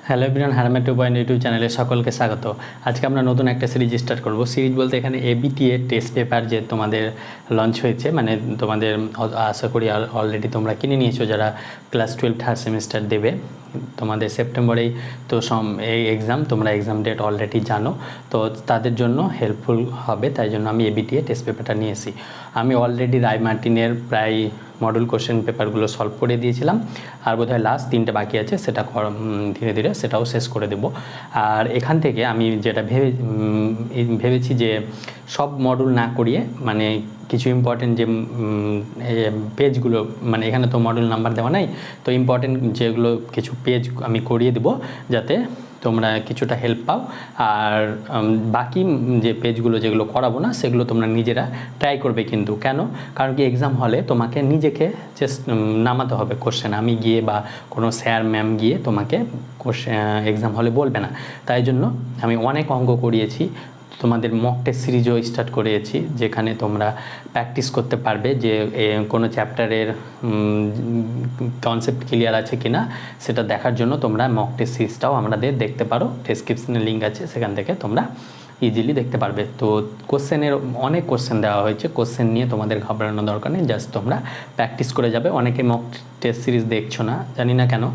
Hello everyone, hermit 2.0 YouTube চ্যানেলে সকলকে স্বাগত। আজকে আমরা নতুন একটা সিরিজ স্টার্ট করব। সিরিজ বলতে এখানে এবিটিএ টেস্ট পেপার যে তোমাদের লঞ্চ হয়েছে, মানে তোমাদের আশা করি অলরেডি তোমরা কিনে নিয়েছো যারা ক্লাস 12 থার্ড সেমিস্টার দেবে। তোমাদের সেপ্টেম্বরেই তো এই এক্সাম, তোমরা এক্সাম ডেট অলরেডি জানো, তো তাদের জন্য হেল্পফুল হবে, তাই জন্য আমি এবিটিএ টেস্ট পেপারটা নিয়েছি। আমি অলরেডি রায় মার্টিনের প্রায় মডেল কোশ্চেন পেপারগুলো সলভ করে দিয়েছিলাম, আর বোধহয় লাস্ট 3টে বাকি আছে, সেটা ধীরে ধীরে সেটাও শেষ করে দেব। আর এখান থেকে আমি যেটা ভেবেছি যে সব মডেল না করিয়ে, মানে কিছু ইম্পর্টেন্ট যে পেজগুলো, মানে এখানে তো মডেল নাম্বার দেওয়া নাই, তো ইম্পর্টেন্ট যেগুলো কিছু পেজ আমি করিয়ে দেবো যাতে তোমরা কিছুটা হেল্প পাও। আর বাকি যে পেজগুলো যেগুলো করাবো না সেগুলো তোমরা নিজেরা ট্রাই করবে। কিন্তু কেন? কারণ কি এক্সাম হলে তোমাকে নিজেকে নামাতে হবে কোশ্চেন, আমি গিয়ে বা কোনো স্যার ম্যাম গিয়ে তোমাকে এক্সাম হলে বলবে না। তাই জন্য আমি অনেক অঙ্ক করিয়েছি, তোমাদের মক টেস্ট সিরিজও স্টার্ট করেছি, যেখানে তোমরা প্র্যাকটিস করতে পারবে যে কোনো চ্যাপ্টারের কনসেপ্ট ক্লিয়ার আছে কি না সেটা দেখার জন্য তোমরা মক টেস্ট সিরিজটাও আমাদের দেখতে পারো। ডেসক্রিপশনে লিঙ্ক আছে, সেখান থেকে তোমরা ইজিলি দেখতে পারবে। তো কোশ্চেনের অনেক কোশ্চেন দেওয়া হয়েছে, কোশ্চেন নিয়ে তোমাদের ঘাবড়ানোর দরকার নেই, জাস্ট তোমরা প্র্যাকটিস করে যাবে। অনেকে মক টেস্ট সিরিজ দেখছো না, জানি না কেন,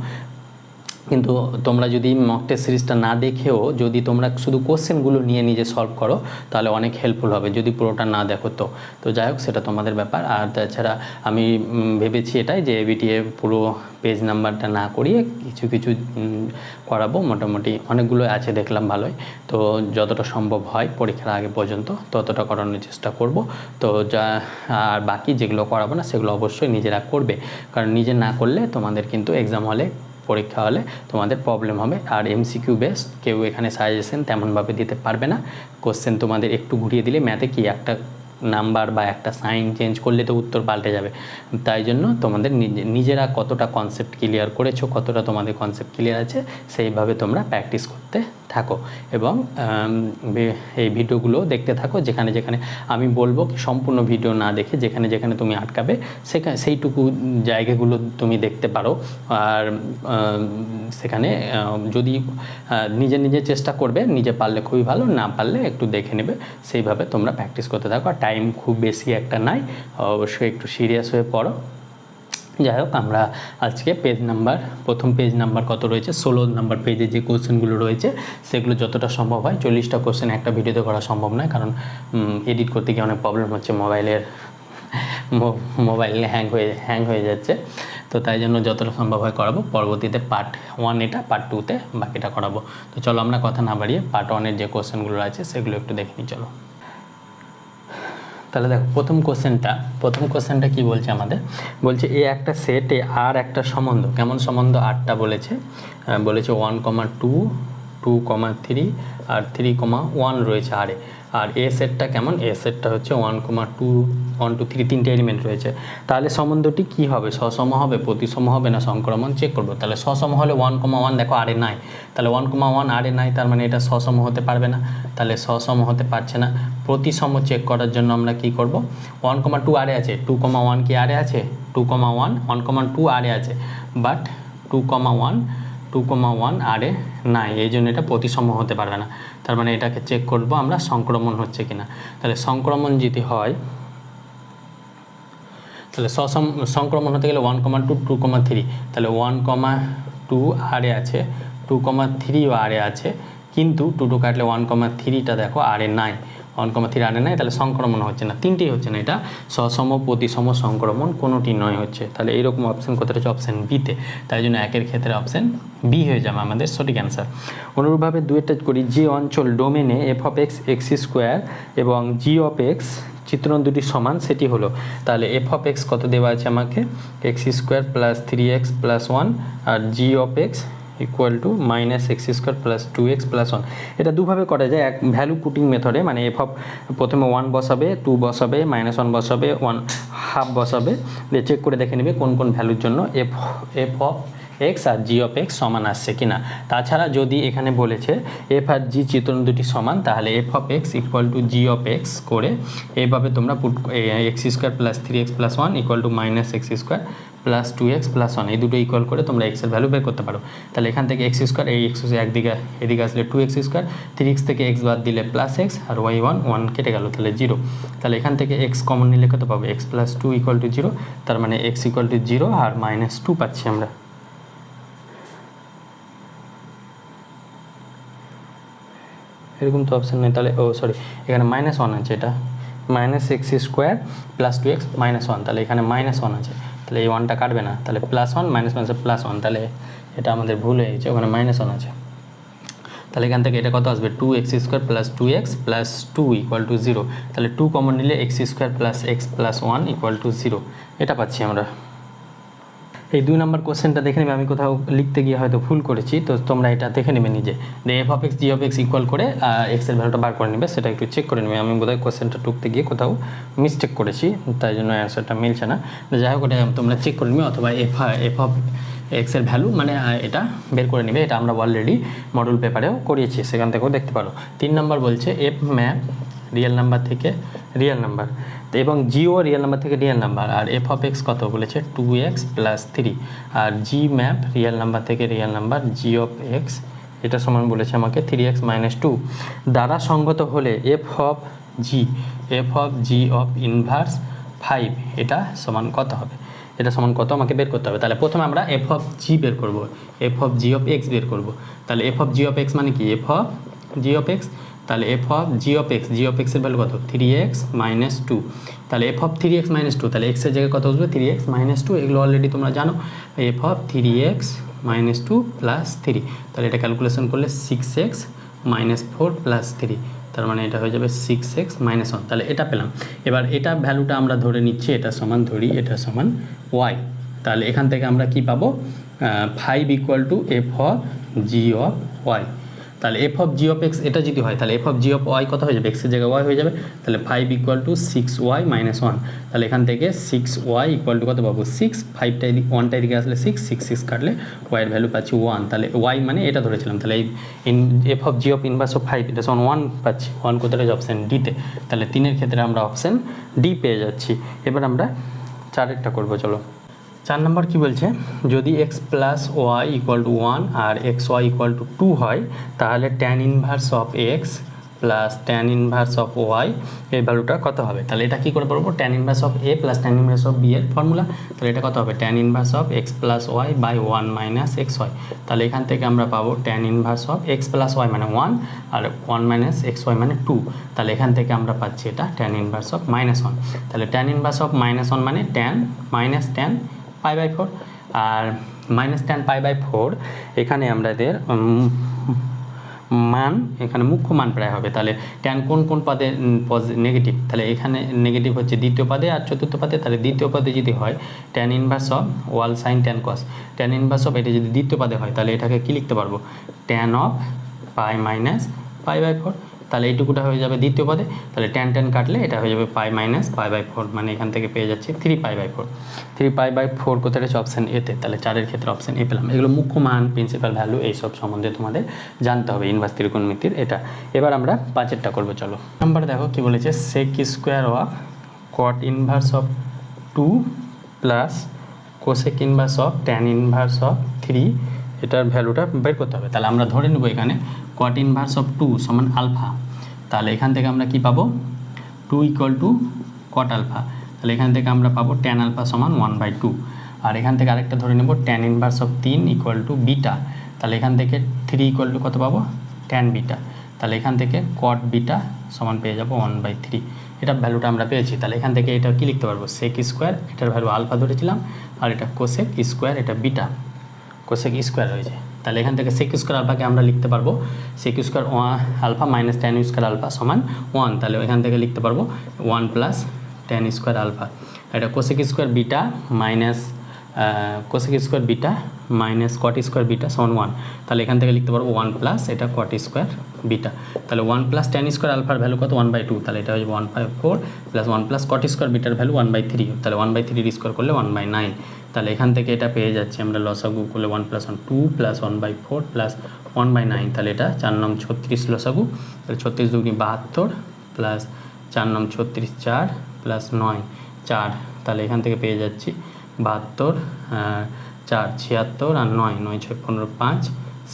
কিন্তু তোমরা যদি মক টেস্ট সিরিজটা না দেখেও যদি তোমরা শুধু কোশ্চেনগুলো নিয়ে নিজে সলভ করো তাহলে অনেক হেল্পফুল হবে, যদি পুরোটা না দেখো তো যাই হোক, সেটা তোমাদের ব্যাপার। আর তাছাড়া আমি ভেবেছি এটাই যে এবিটিএ পুরো পেজ নাম্বারটা না করিয়ে কিছু কিছু করাবো, মোটামুটি অনেকগুলো আছে দেখলাম ভালোই, তো যতটা সম্ভব হয় পরীক্ষার আগে পর্যন্ত ততটা করানোর চেষ্টা করব। তো আর বাকি যেগুলো করাবো না সেগুলো অবশ্যই নিজেরা করবে, কারণ নিজে না করলে তোমাদের কিন্তু এক্সাম হলে, পরীক্ষা হলে তোমাদের প্রবলেম হবে। আর এমসিকিউ বেস কেউ এখানে সাজেশন তেমনভাবে দিতে পারবে না। কোশ্চেন তোমাদের একটু ঘুরিয়ে দিলে, ম্যাথে কি একটা নাম্বার বা একটা সাইন চেঞ্জ করলে তো উত্তর পাল্টে যাবে। তাই জন্য তোমাদের নিজেরা কতটা কনসেপ্ট ক্লিয়ার করেছো, কতটা তোমাদের কনসেপ্ট ক্লিয়ার আছে, সেইভাবে তোমরা প্র্যাকটিস করতে থাকো এবং এই ভিডিওগুলো দেখতে থাকো। যেখানে যেখানে আমি বলবো কি সম্পূর্ণ ভিডিও না দেখে যেখানে যেখানে তুমি আটকাবে সেইটুকু জায়গাগুলো তুমি দেখতে পারো। আর সেখানে যদি নিজে নিজে চেষ্টা করবে, নিজে পারলে খুবই ভালো, না পারলে একটু দেখে নেবে, সেইভাবে তোমরা প্র্যাকটিস করতে থাকো। আর টাইম খুব বেশি একটা নাই, অবশ্যই একটু সিরিয়াস হয়ে পড়ো। যাই হোক, আমরা আজকে প্রথম পেজ নাম্বার কত রয়েছে, 16 নাম্বার পেজে যে কোশ্চেনগুলো রয়েছে সেগুলো যতটা সম্ভব হয়, 40টা কোশ্চেন একটা ভিডিওতে করা সম্ভব নয়, কারণ এডিট করতে গিয়ে অনেক প্রবলেম হচ্ছে, মোবাইল হ্যাং হয়ে যাচ্ছে, তো তাই জন্য যতটা সম্ভব হয় করাবো। পরবর্তীতে পার্ট 1 এটা, পার্ট 2তে বাকিটা করাবো। তো চলো আমরা কথা না বাড়িয়ে পার্ট 1-এর যে কোশ্চেনগুলো আছে সেগুলো একটু দেখে নিই। চলো তাহলে দেখো, প্রথম কোশ্চেনটা কি বলছে আমাদের, বলছে এ একটা সেটে আর একটা সম্বন্ধ, কেমন সম্বন্ধ, 8টা বলেছে 1,2, 2,3 আর 3,1 রয়েছে আর এ সেটটা কেমন, এ সেটটা হচ্ছে 1,2, 1, 2, 3 তিনটে এলিমেন্ট রয়েছে। তাহলে সম্বন্ধটি কি হবে, সসম হবে, প্রতিসম হবে না সংক্রমণ, চেক করবো। তাহলে সসম হলে 1,1 দেখো আরে নাই, তাহলে 1,1 আরে নাই, তার মানে এটা সসম হতে পারবে না, তাহলে সসম হতে পারছে না। প্রতিসম চেক করার জন্য আমরা কি করব, 1,2 আরে আছে, 2,1 কি আরে আছে, 2,1, 1,2 আরে আছে, বাট 2,1 আরে নাই, এই জন্য এটা প্রতিসম হতে পারবে না। তার মানে এটাকে চেক করব আমরা সংক্রমণ হচ্ছে কিনা। তাহলে সংক্রমণ যদি হয়, তাহলে সংক্রমণ হতে গেলে 1,2, 2,3, তাহলে 1,2 আরে আছে, 2,3ও আরে আছে, কিন্তু 2 কাটলে 1,3টা দেখো আরে নাই, 1,3 আরে নাই, তাহলে সংক্রমণ হচ্ছে না, তিনটেই হচ্ছে না, এটা সসম, প্রতিসম, সংক্রমণ কোনোটি নয় হচ্ছে। তাহলে এইরকম অপশান কোথায় হচ্ছে, অপশান বিতে, তাই জন্য একের ক্ষেত্রে অপশান বি হয়ে যাবে আমাদের সঠিক অ্যান্সার। অনুরূপভাবে দুয়েরটা করি, যে অঞ্চল ডোমেনে f(x) x² এবং g(x) চিত্রণ দুটি সমান সেটি হলো, তাহলে f(x) কত দেওয়া আছে আমাকে, x² + 3x + 1 আর g(x) = -x² + 2x + 1। এটা দুভাবে করা যায়, এক ভ্যালু পুটিং মেথডে, মানে প্রথমে 1 বসাবে, 2 বসাবে, -1 বসাবে, 1 হাফ বসাবে, দিয়ে চেক করে দেখে নেবে কোন কোন ভ্যালুর জন্য f এক্স আর জি অফ এক্স সমান আসছে কিনা। তাছাড়া যদি এখানে বলেছে এফ আর জি চিত্রণ দুটি সমান, তাহলে f of x equal two G of x করে এইভাবে তোমরা put x square plus 3x plus 1 equal to minus x square plus 2x plus 1 এই দুটো ইকুয়াল করে তোমরা এক্সের ভ্যালু বের করতে পারো। তাহলে এখান থেকে এক্স স্কোয়ার, এই এক্স একদিকে এদিকে আসলে 2x স্কোয়ার, 3x থেকে এক্স বাদ দিলে প্লাস এক্স, আর y1 কেটে গেল, তাহলে 0। তাহলে এখান থেকে এক্স কমন নিলে কত পাবো, এক্স প্লাস 2 ইকুয়াল টু 0, তার মানে এক্স ইকুয়াল টু 0 আর মাইনাস 2 পাচ্ছি আমরা। এরকম তো অপশান নেই, তাহলে সরি এখানে -1 আছে, এটা minus x square plus 2x -1, তাহলে এখানে -1 আছে, তাহলে এই 1টা কাটবে না, তাহলে +1 -1 +1, তাহলে এটা আমাদের ভুল হয়ে গেছে, ওখানে -1 আছে। তাহলে এখান থেকে এটা কত আসবে, 2x square plus 2x plus 2 equal to 0, তাহলে 2 কমন নিলে x square plus x plus 1 equal to 0, এটা পাচ্ছি আমরা। এই 2 নম্বর কোশ্চেনটা দেখে নেবে, আমি কোথাও লিখতে গিয়ে হয়তো ভুল করেছি, তো তোমরা এটা দেখে নেবে নিজে, যে F of x G of x equal করে এক্সের ভ্যালুটা বার করে নেবে, সেটা একটু চেক করে নেবে। আমি বোধহয় কোশ্চেনটা টুকতে গিয়ে কোথাও মিস্টেক করেছি, তাই জন্য অ্যান্সারটা মিলছে না। যাই হোক, ওটা তোমরা চেক করে নেবে, অথবা এফ অফ এক্সের ভ্যালু মানে এটা বের করে নেবে, এটা আমরা অলরেডি মডেল পেপারেও করিয়েছি, সেখান থেকেও দেখতে পারো। 3 নম্বর বলছে এফ ম্যাপ রিয়েল নাম্বার থেকে রিয়েল নাম্বার এবং জিও রিয়েল নাম্বার থেকে রিয়েল নাম্বার, আর এফ অফ এক্স কত বলেছে 2x প্লাস 3, আর জি ম্যাপ রিয়েল নাম্বার থেকে real number G of x এটা সমান বলেছে আমাকে 3x মাইনাস 2 দ্বারা সঙ্গত হলে F of g of inverse 5 এটা সমান কত হবে, এটা সমান কত আমাকে বের করতে হবে। তাহলে প্রথমে আমরা এফ অফ জি বের করব, F of g of x বের করব। তাহলে f of g of x মানে কি, F of g of X, তাহলে এফ অফ জি অফ এক্সের ভ্যালু কত 3x মাইনাস 2, তাহলে এফ অফ 3x মাইনাস 2, তাহলে এক্সের জায়গায় কত আসবে 3x মাইনাস 2, এগুলো অলরেডি তোমরা জানো। F of 3x minus 2 plus 3, তাহলে এটা ক্যালকুলেশন করলে 6x মাইনাস 4 প্লাস 3, তার মানে এটা হয়ে যাবে 6x মাইনাস 1, তাহলে এটা পেলাম। এবার এটা ভ্যালুটা আমরা ধরে নিচ্ছি, এটা সমান ধরি এটা সমান y, তাহলে এখান থেকে আমরা কি পাবো 5 equal to F of g of y. তাহলে f of g of x এটা যদি হয়, তাহলে f of g of y কত হয়ে যাবে, এক্সের জায়গায় ওয়াই হয়ে যাবে, তাহলে 5 ইকুয়াল টু 6y মাইনাস 1, তাহলে এখান থেকে 6y ইকুয়াল টু কত পাবো 6, 5টা এদিকে 1টা এদিকে আসলে 6 কাটলে ওয়াইয়ের ভ্যালু পাচ্ছি 1, তাহলে ওয়াই মানে এটা ধরেছিলাম, তাহলে এই F of g of inverse of 5 এটা সমান 1 পাচ্ছি, 1 কোথায় রয়েছে অপশান ডিতে, তাহলে 3-এর ক্ষেত্রে আমরা অপশান ডি পেয়ে যাচ্ছি। এবার আমরা 4-এরটা করবো, চলো। 4 নম্বর কী বলছে, যদি x plus y equal to 1 আর এক্স ওয়াই ইকুয়াল টু 2 হয়, তাহলে tan inverse of x plus tan inverse of y এই ভ্যালুটা কত হবে। তাহলে এটা কী করে বলবো, tan inverse of A plus tan inverse of B এর ফর্মুলা, তাহলে এটা কত হবে tan inverse of x plus y by 1 minus x y, তাহলে এখান থেকে আমরা পাবো tan inverse of x plus Y মানে 1 আর 1 মাইনাস এক্স ওয়াই মানে 2, তাহলে এখান থেকে আমরা পাচ্ছি এটা ট্যান ইনভার্স অফ -1, তাহলে ট্যান ইনভার্স অফ -1 মানে ট্যান মাইনাস ট্যান π/4, আর মাইনাস ট্যান π/4 এখানে আমাদের মান এখানে মুখ্য মান প্রায় হবে। তাহলে ট্যান কোন পদে নেগেটিভ, তাহলে এখানে নেগেটিভ হচ্ছে দ্বিতীয় পদে আর চতুর্থ পদে, তাহলে দ্বিতীয় পদে যদি হয় tan inverse of wall sign tan cos, tan inverse of এটা যদি দ্বিতীয় পদে হয়, তাহলে এটাকে কি লিখতে পারবো ট্যান অফ পাই মাইনাস π/4, তাহলে এইটুকুটা হয়ে যাবে দ্বিতীয় পদে, তাহলে ট্যান কাটলে এটা হয়ে যাবে পাই মাইনাস π/4, মানে এখান থেকে পেয়ে যাচ্ছি 3π/4, 3π/4 কোথায় রয়েছে অপশান এতে, তাহলে 4-এর ক্ষেত্রে অপশান এ পেলাম। এগুলো মুখ্য মান, প্রিন্সিপাল ভ্যালু এইসব সম্বন্ধে তোমাদের জানতে হবে ইনভার্স ত্রিকোণমিতির এটা। এবার আমরা 5-এরটা করবো, চলো। নাম্বার দেখো কি বলেছে, sec square of cot inverse of 2 plus cosec inverse of tan inverse of 3 এটার ভ্যালুটা বের করতে হবে। তাহলে আমরা ধরে নেব এখানে কট ইনভার্স অফ 2 সমান আলফা, তাহলে এখান থেকে আমরা কি পাবো 2 ইকুয়াল টু কট আলফা, তাহলে এখান থেকে আমরা পাবো ট্যান আলফা সমান 1/2, আর এখান থেকে আরেকটা ধরে নেব tan inverse of 3 equal to beta, তাহলে এখান থেকে 3 ইকুয়াল টু কত পাবো ট্যান বিটা, তাহলে এখান থেকে কট বিটা সমান পেয়ে যাবো 1/3, এটার ভ্যালুটা আমরা পেয়েছি। তাহলে এখান থেকে এটা কি লিখতে পারবো সেক স্কোয়ার, এটার ভ্যালু আলফা ধরেছিলাম, আর এটা কোসেক স্কোয়ার, এটা বিটা কোসেক স্কোয়ার হয়েছে, তাহলে এখান থেকে সেক স্কোয়ার আলফাকে আমরা লিখতে পারবো sec square alpha minus tan square alpha সমান 1, তাহলে এখান থেকে লিখতে পারবো 1 প্লাস ট্যান স্কোয়ার আলফা, এটা cosec square beta minus cosec square beta minus cot square beta সমান 1, তাহলে এখান থেকে লিখতে পারবো 1 প্লাস এটা কট স্কোয়ার বিটা, তাহলে 1 প্লাস ট্যান স্কোয়ার আলফার ভ্যালু কত 1/2, তাহলে এটা হয়ে যাবে 1/4 plus 1 plus cot square bitter value 1/3, তাহলে 1/3 স্কোয়ার করলে 1/9, তাহলে এখান থেকে এটা পেয়ে যাচ্ছি আমরা লসাগু করলে 1 + 1 2 + 1/4 + 1/9, তাহলে এটা 4 নং 36 লসাগু। তাহলে 36 দুগুণে 72 প্লাস 4 নং 36 4 + 9 4, তাহলে এখান থেকে পেয়ে যাচ্ছি 72 4 76 আর 9 9 6 15 5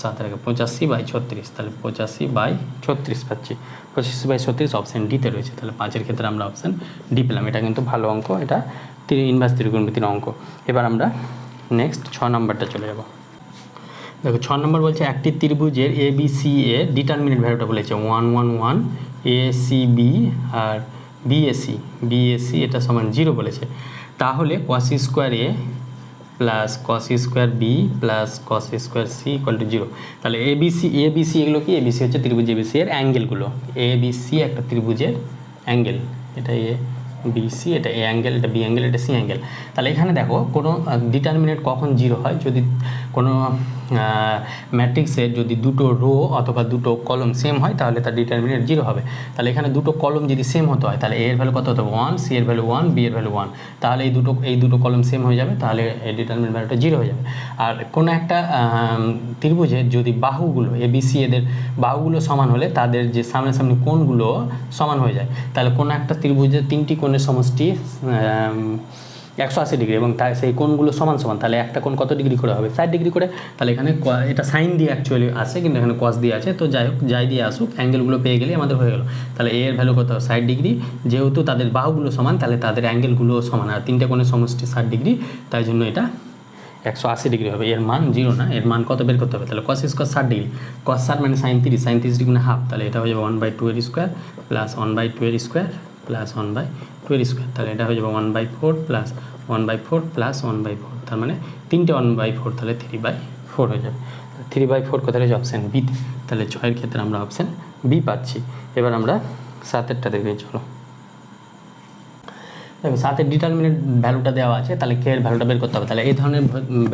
7 আর 85/36, তাহলে 85/36 পাচ্ছি। 85/36 অপশান ডিতে রয়েছে, তাহলে 5-এর ক্ষেত্রে আমরা অপশান ডি পেলাম। এটা কিন্তু ভালো অঙ্ক, এটা ইনভার্স ত্রিকোণমিতির অঙ্ক। এবার আমরা নেক্সট 6 নম্বরটা চলে যাব। দেখো 6 নম্বর বলছে একটি ত্রিভুজের এ বি সি এর ডিটারমিনেন্ট ভ্যালুটা বলেছে 1 1 1 এ সি বি আর বিএসি এটা সমান 0 বলেছে। তাহলে cos square A plus cos square B plus cos square C = 0। তাহলে এবিসি এগুলো কি? এবিসি হচ্ছে ত্রিভুজ এবিসি এর অ্যাঙ্গেলগুলো। এবিসি একটা ত্রিভুজের অ্যাঙ্গেল, এটা এ বিসি, এটা এ অ্যাঙ্গেল, এটা বি অ্যাঙ্গেল, এটা সি অ্যাঙ্গেল। তাহলে এখানে দেখো কোনো ডিটারমিনেন্ট কখন 0 হয়, যদি কোনো ম্যাট্রিক্সের যদি দুটো রো অথবা দুটো কলম সেম হয় তাহলে তার ডিটারমিনেন্ট 0 হবে। তাহলে এখানে দুটো কলম যদি সেম হতে হয় তাহলে এ এর ভ্যালু কত হতে হবে 1, সি এর ভ্যালু 1, বি এর ভ্যালু 1, তাহলে এই দুটো কলম সেম হয়ে যাবে, তাহলে এই ডিটারমিনেন্ট ভ্যালুটা 0 হয়ে যাবে। আর কোনো একটা ত্রিভুজের যদি বাহুগুলো এবিসি এদের বাহুগুলো সমান হলে তাদের যে সামনাসামনি কোণগুলো সমান হয়ে যায়। তাহলে কোনো একটা ত্রিভুজের 3টি কোণের সমষ্টি 180 ডিগ্রি এবং তাই সেই কোণগুলো সমান সমান, তাহলে একটা কোণ কত ডিগ্রি করে হবে 60 ডিগ্রি করে। তাহলে এখানে এটা সাইন দিয়ে অ্যাকচুয়ালি আসে, কিন্তু এখানে কস দিয়ে আছে, তো যাই হোক যাই দিয়ে আসুক অ্যাঙ্গেলগুলো পেয়ে গেলে আমাদের হয়ে গেল। তাহলে এ এর ভ্যালু কত 60 ডিগ্রি, যেহেতু তাদের বাহুগুলো সমান তাহলে তাদের অ্যাঙ্গেলগুলো সমান, আর 3টে কোণের সমষ্টি 60 ডিগ্রি, তাই জন্য এটা 180 ডিগ্রি হবে। এর মান 0 না, এর মান কত বের করতে হবে? তাহলে cos স্কোয়ার 60 ডিগ্রি, cos 60 মানে sin 30 ডিগ্রি মানে হাফ, তাহলে এটা হয়ে যাবে 1/2 এর স্কোয়ার প্লাস 1/2 এর স্কোয়ার প্লাস 1/2 এর স্কোয়ার, তাহলে এটা হয়ে যাবে 1/4 প্লাস 1/4 প্লাস 1/4, তার মানে 3টে 1/4, তাহলে 3/4 হয়ে যাবে। 3/4 কোথায় রয়েছে? অপশান বিতে। তাহলে 6-এর ক্ষেত্রে আমরা অপশান বি পাচ্ছি। এবার আমরা 7-এরটা দেখে চলো। দেখো 7-এর ডিটারমিনেন্ট ভ্যালুটা দেওয়া আছে, তাহলে কে এর ভ্যালুটা বের করতে হবে। তাহলে এই ধরনের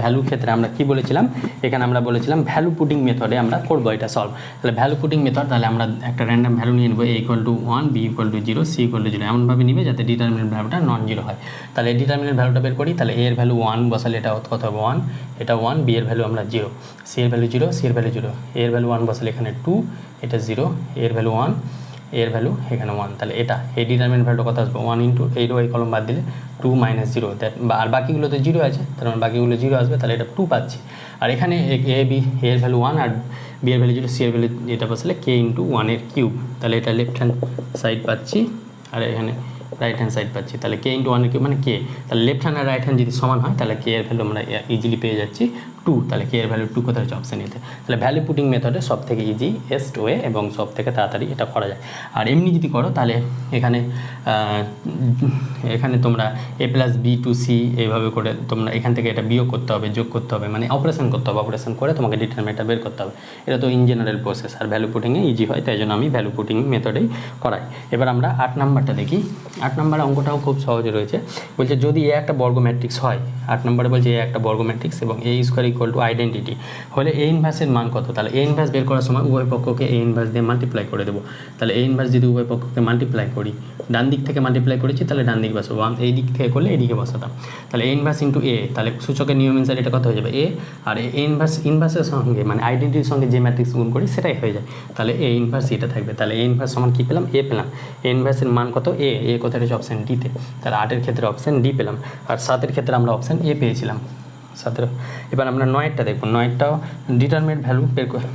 ভ্যালুর ক্ষেত্রে আমরা কি বলেছিলাম, এখানে আমরা বলেছিলাম ভ্যালু পুটিং মেথডে আমরা করবো এটা সলভ। তাহলে ভ্যালু পুটিং মেথড, তাহলে আমরা একটা র্যান্ডম ভ্যালু নিয়ে নেবো, a = 1, b = 0, c = 0, এমনভাবে নিবে যাতে ডিটারমিনেন্ট ভ্যালুটা নন জিরো হয়। তাহলে এই ডিটারমিনেন্ট ভ্যালুটা বের করি। তাহলে a এর ভ্যালু 1 বসালে এটা কত হবে 1, এটা 1, b এর ভ্যালু আমরা 0, c এর ভ্যালু 0, c এর ভ্যালু 0, a এর ভ্যালু 1 বসালে এখানে 2, এটা 0, a এর ভ্যালু 1, এর ভ্যালু এখানে 1, তাহলে এটা এই ডিটারমিনেন্ট ভ্যালুটা কত আসবে 1 * এই রো এই কলম বাদ দিলে 2 - 0, দ্যাট আর বাকিগুলো তো 0 আছে, তার মানে বাকিগুলো 0 আসবে, তাহলে এটা 2 পাচ্ছি। আর এখানে এর ভ্যালু 1 আর বি এর ভ্যালু 0, সি এর ভ্যালু এটা বসলে k × 1 কিউব, তাহলে এটা লেফট হ্যান্ড সাইড পাচ্ছি আর এখানে রাইট হ্যান্ড সাইড পাচ্ছি। তাহলে k × 1 কিউব মানে k, তাহলে লেফট হ্যান্ড আর রাইট হ্যান্ড যদি সমান হয় তাহলে k এর ভ্যালু আমরা ইজিলি পেয়ে যাচ্ছি 2, তাহলে k এর ভ্যালু 2 কোথায় হচ্ছে? অপশান এতে। তাহলে ভ্যালু পুটিং মেথডে সব থেকে ইজিয়েস্ট ওয়ে এবং সব থেকে তাড়াতাড়ি এটা করা যায়। আর এমনি যদি করো তাহলে এখানে তোমরা a + b to c এইভাবে করে তোমরা এখান থেকে এটা বিয়োগ করতে হবে, যোগ করতে হবে, মানে অপারেশন করতে হবে, অপারেশন করে তোমাকে ডিটারমিনেন্টটা বের করতে হবে। এটা তো ইন জেনারেল প্রসেস, আর ভ্যালু পুটিংয়ে ইজি হয়, তাই জন্য আমি ভ্যালু পুটিং মেথডেই করাই। এবার আমরা 8 নাম্বারটা দেখি। 8 নাম্বার অঙ্কটাও খুব সহজে রয়েছে, বলছে যদি এ একটা বর্গ ম্যাট্রিক্স হয়, 8 নম্বরে বলছে এ একটা বর্গ ম্যাট্রিক্স এবং a² = আইডেন্টিটি হলে a ইনভার্সের মান কত? তাহলে a ইনভার্স বের করার সময় উভয় পক্ষকে a ইনভার্স দিয়ে মাল্টিপ্লাই করে দেবো। তাহলে a ইনভার্স যদি উভয় পক্ষকে মাল্টিপ্লাই করি, ডান দিক থেকে মাল্টিপ্লাই করেছি তাহলে ডান দিক বসাবো, এই দিক থেকে করলে এদিকে বসাতাম। তাহলে a ইনভার্স * a, তাহলে সূচকের নিয়ম অনুসারে এটা কত হয়ে যাবে a, আর a ইনভার্সের সঙ্গে মানে আইডেন্টিটির সঙ্গে যে ম্যাট্রিক্স গুণ করি সেটাই হয়ে যায়, তাহলে a ইনভার্স এটা থাকবে। তাহলে a ইনভার্স সমান কী পেলাম? a পেলাম। a ইনভার্সের মান কত? a কোথায় রয়েছে? অপশান ডিতে। তাহলে 8-এর ক্ষেত্রে অপশান ডি পেলাম, আর 7-এর ক্ষেত্রে আমরা অপশান এ পেয়েছিলাম। 7-এর এবার আমরা 9-টা দেখব। 9টাও ডিটারমিনেন্ট ভ্যালু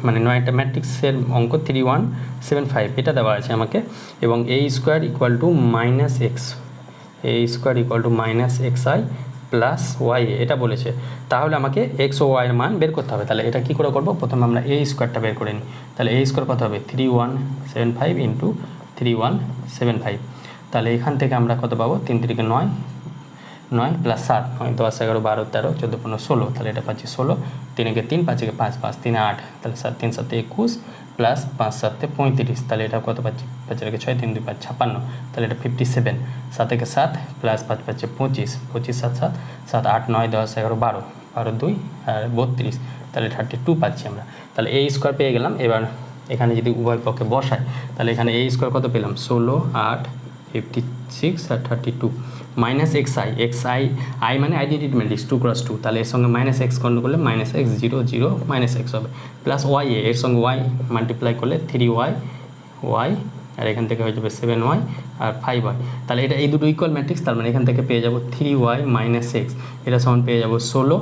মানে 9টা ম্যাট্রিক্সের অঙ্ক 3 1 7 5 এটা দেওয়া আছে আমাকে, এবং a² = -x, a² = -xi + y এটা বলেছে। তাহলে আমাকে x ও y এর মান বের করতে হবে। তাহলে এটা কী করে করবো? প্রথমে আমরা a² বের করে নিই। তাহলে a² কত হবে? 3175 × 3175, তাহলে এখান থেকে আমরা কত পাবো? 3 × 9, 9 + 7, 9 10 11 12 13 14 15 16, তাহলে এটা পাচ্ছি 16, 3 × 3 5 × 5 5 3 8, তাহলে 7 3 7 21 প্লাস 5 7 35, তাহলে এটা কত পাচ্ছি? 5 6 3 2 5 56, তাহলে এটা 57, 7 × 7 প্লাস 5 পাচ্ছে 25, 25 7 7 7 8 9 10 11 12 12 2 আর 32, তাহলে 32 পাচ্ছি আমরা। তাহলে a² পেয়ে গেলাম। এবার এখানে যদি উভয় পক্ষে বসাই তাহলে এখানে a² কত পেলাম? 16 8 6 আর 32 মাইনাস এক্স আই মানে আইডেন্টিটি ম্যাট্রিক্স 2 × 2, তাহলে এর সঙ্গে মাইনাস এক্স গণ্য করলে মাইনাস এক্স 0 0 মাইনাস এক্স হবে, প্লাস ওয়াই এর সঙ্গে ওয়াই মাল্টিপ্লাই করলে 3y ওয়াই, আর এখান থেকে হয়ে যাবে 7y আর 5y। তাহলে এটা এই দুটো ইকুয়াল ম্যাট্রিক্স, তার মানে এখান থেকে পেয়ে যাবো 3y মাইনাস এক্স, এটা সমান পেয়ে যাবো 16,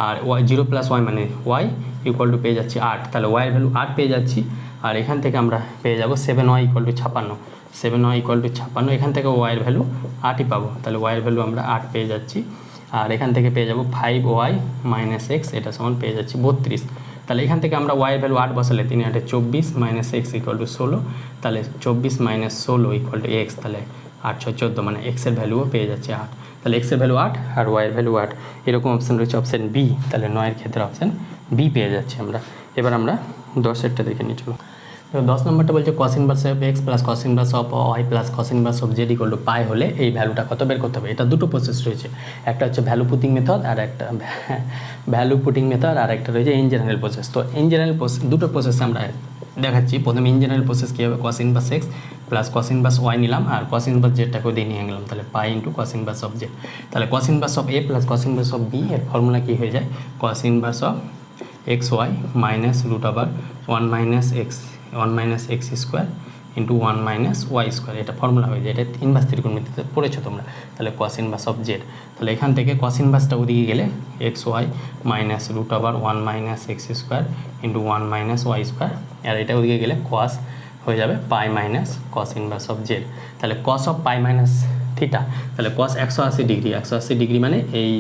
আর ওয়াই 0 + y মানে ওয়াই ইকুয়াল টু পেয়ে যাচ্ছি 8, তাহলে ওয়াইয়ের ভ্যালু 8 পেয়ে যাচ্ছি। আর এখান থেকে আমরা পেয়ে যাবো 7y = 56, 7y = 56, এখান থেকে ওয়াইয়ের ভ্যালু 8ই পাবো, তাহলে ওয়াইয়ের ভ্যালু আমরা 8 পেয়ে যাচ্ছি। আর এখান থেকে পেয়ে যাবো 5y মাইনাস এক্স, এটা সমান পেয়ে যাচ্ছি 32। তাহলে এখান থেকে আমরা ওয়াইয়ের ভ্যালু 8 বসালে 3 × 8 = 24 মাইনাস এক্স = 16, তাহলে 24 - 16 = এক্স, তাহলে 8 × 6 = 14, মানে এক্সের ভ্যালুও পেয়ে যাচ্ছে 8। তাহলে এক্সের ভ্যালু 8 আর ওয়াইয়ের ভ্যালু 8, এরকম অপশান রয়েছে অপশান বি, তাহলে 9-এর ক্ষেত্রে অপশান বি পেয়ে যাচ্ছি আমরা। এবার আমরা 10-এরটা দেখে নিই, চলো। 10 নম্বরটা বলছে cos inverse of x plus cos inverse of y plus cos inverse of z = পাই হলে এই ভ্যালুটা কত বের করতে হবে। এটা দুটো প্রসেস রয়েছে, একটা হচ্ছে ভ্যালু পুটিং মেথড আর একটা রয়েছে ইন জেনারেল প্রসেস। তো ইন জেনারেল দুটো প্রসেস আমরা দেখাচ্ছি। প্রথমে ইন জেনারেল প্রসেস কী হবে, cos inverse x plus cos inverse y নিলাম আর cos ইনভার্স জেডটাকেও দিয়ে নিয়ে গেলাম, তাহলে পাই × cos ইনভার্স অফ z। তাহলে cos inverse of a plus cos inverse of b এর ফর্মুলা কী হয়ে যায়, cos inverse of xy minus √1 - x square into 1 - y square, এটা ফর্মুলা হয়ে যায়। এটা ইনভার্স ত্রিকোণমিতিতে পড়েছো তোমরা। তাহলে cos ইনভার্স অফ z, তাহলে এখান থেকে cos ইনভার্সটা ওদিকে গেলে xy minus √1 - x square into 1 - y square, আর এটা ওদিকে গেলে cos হয়ে যাবে pi minus cos inverse of z। তাহলে cos of pi minus theta, তাহলে cos 180 ডিগ্রি, 180 ডিগ্রি মানে এই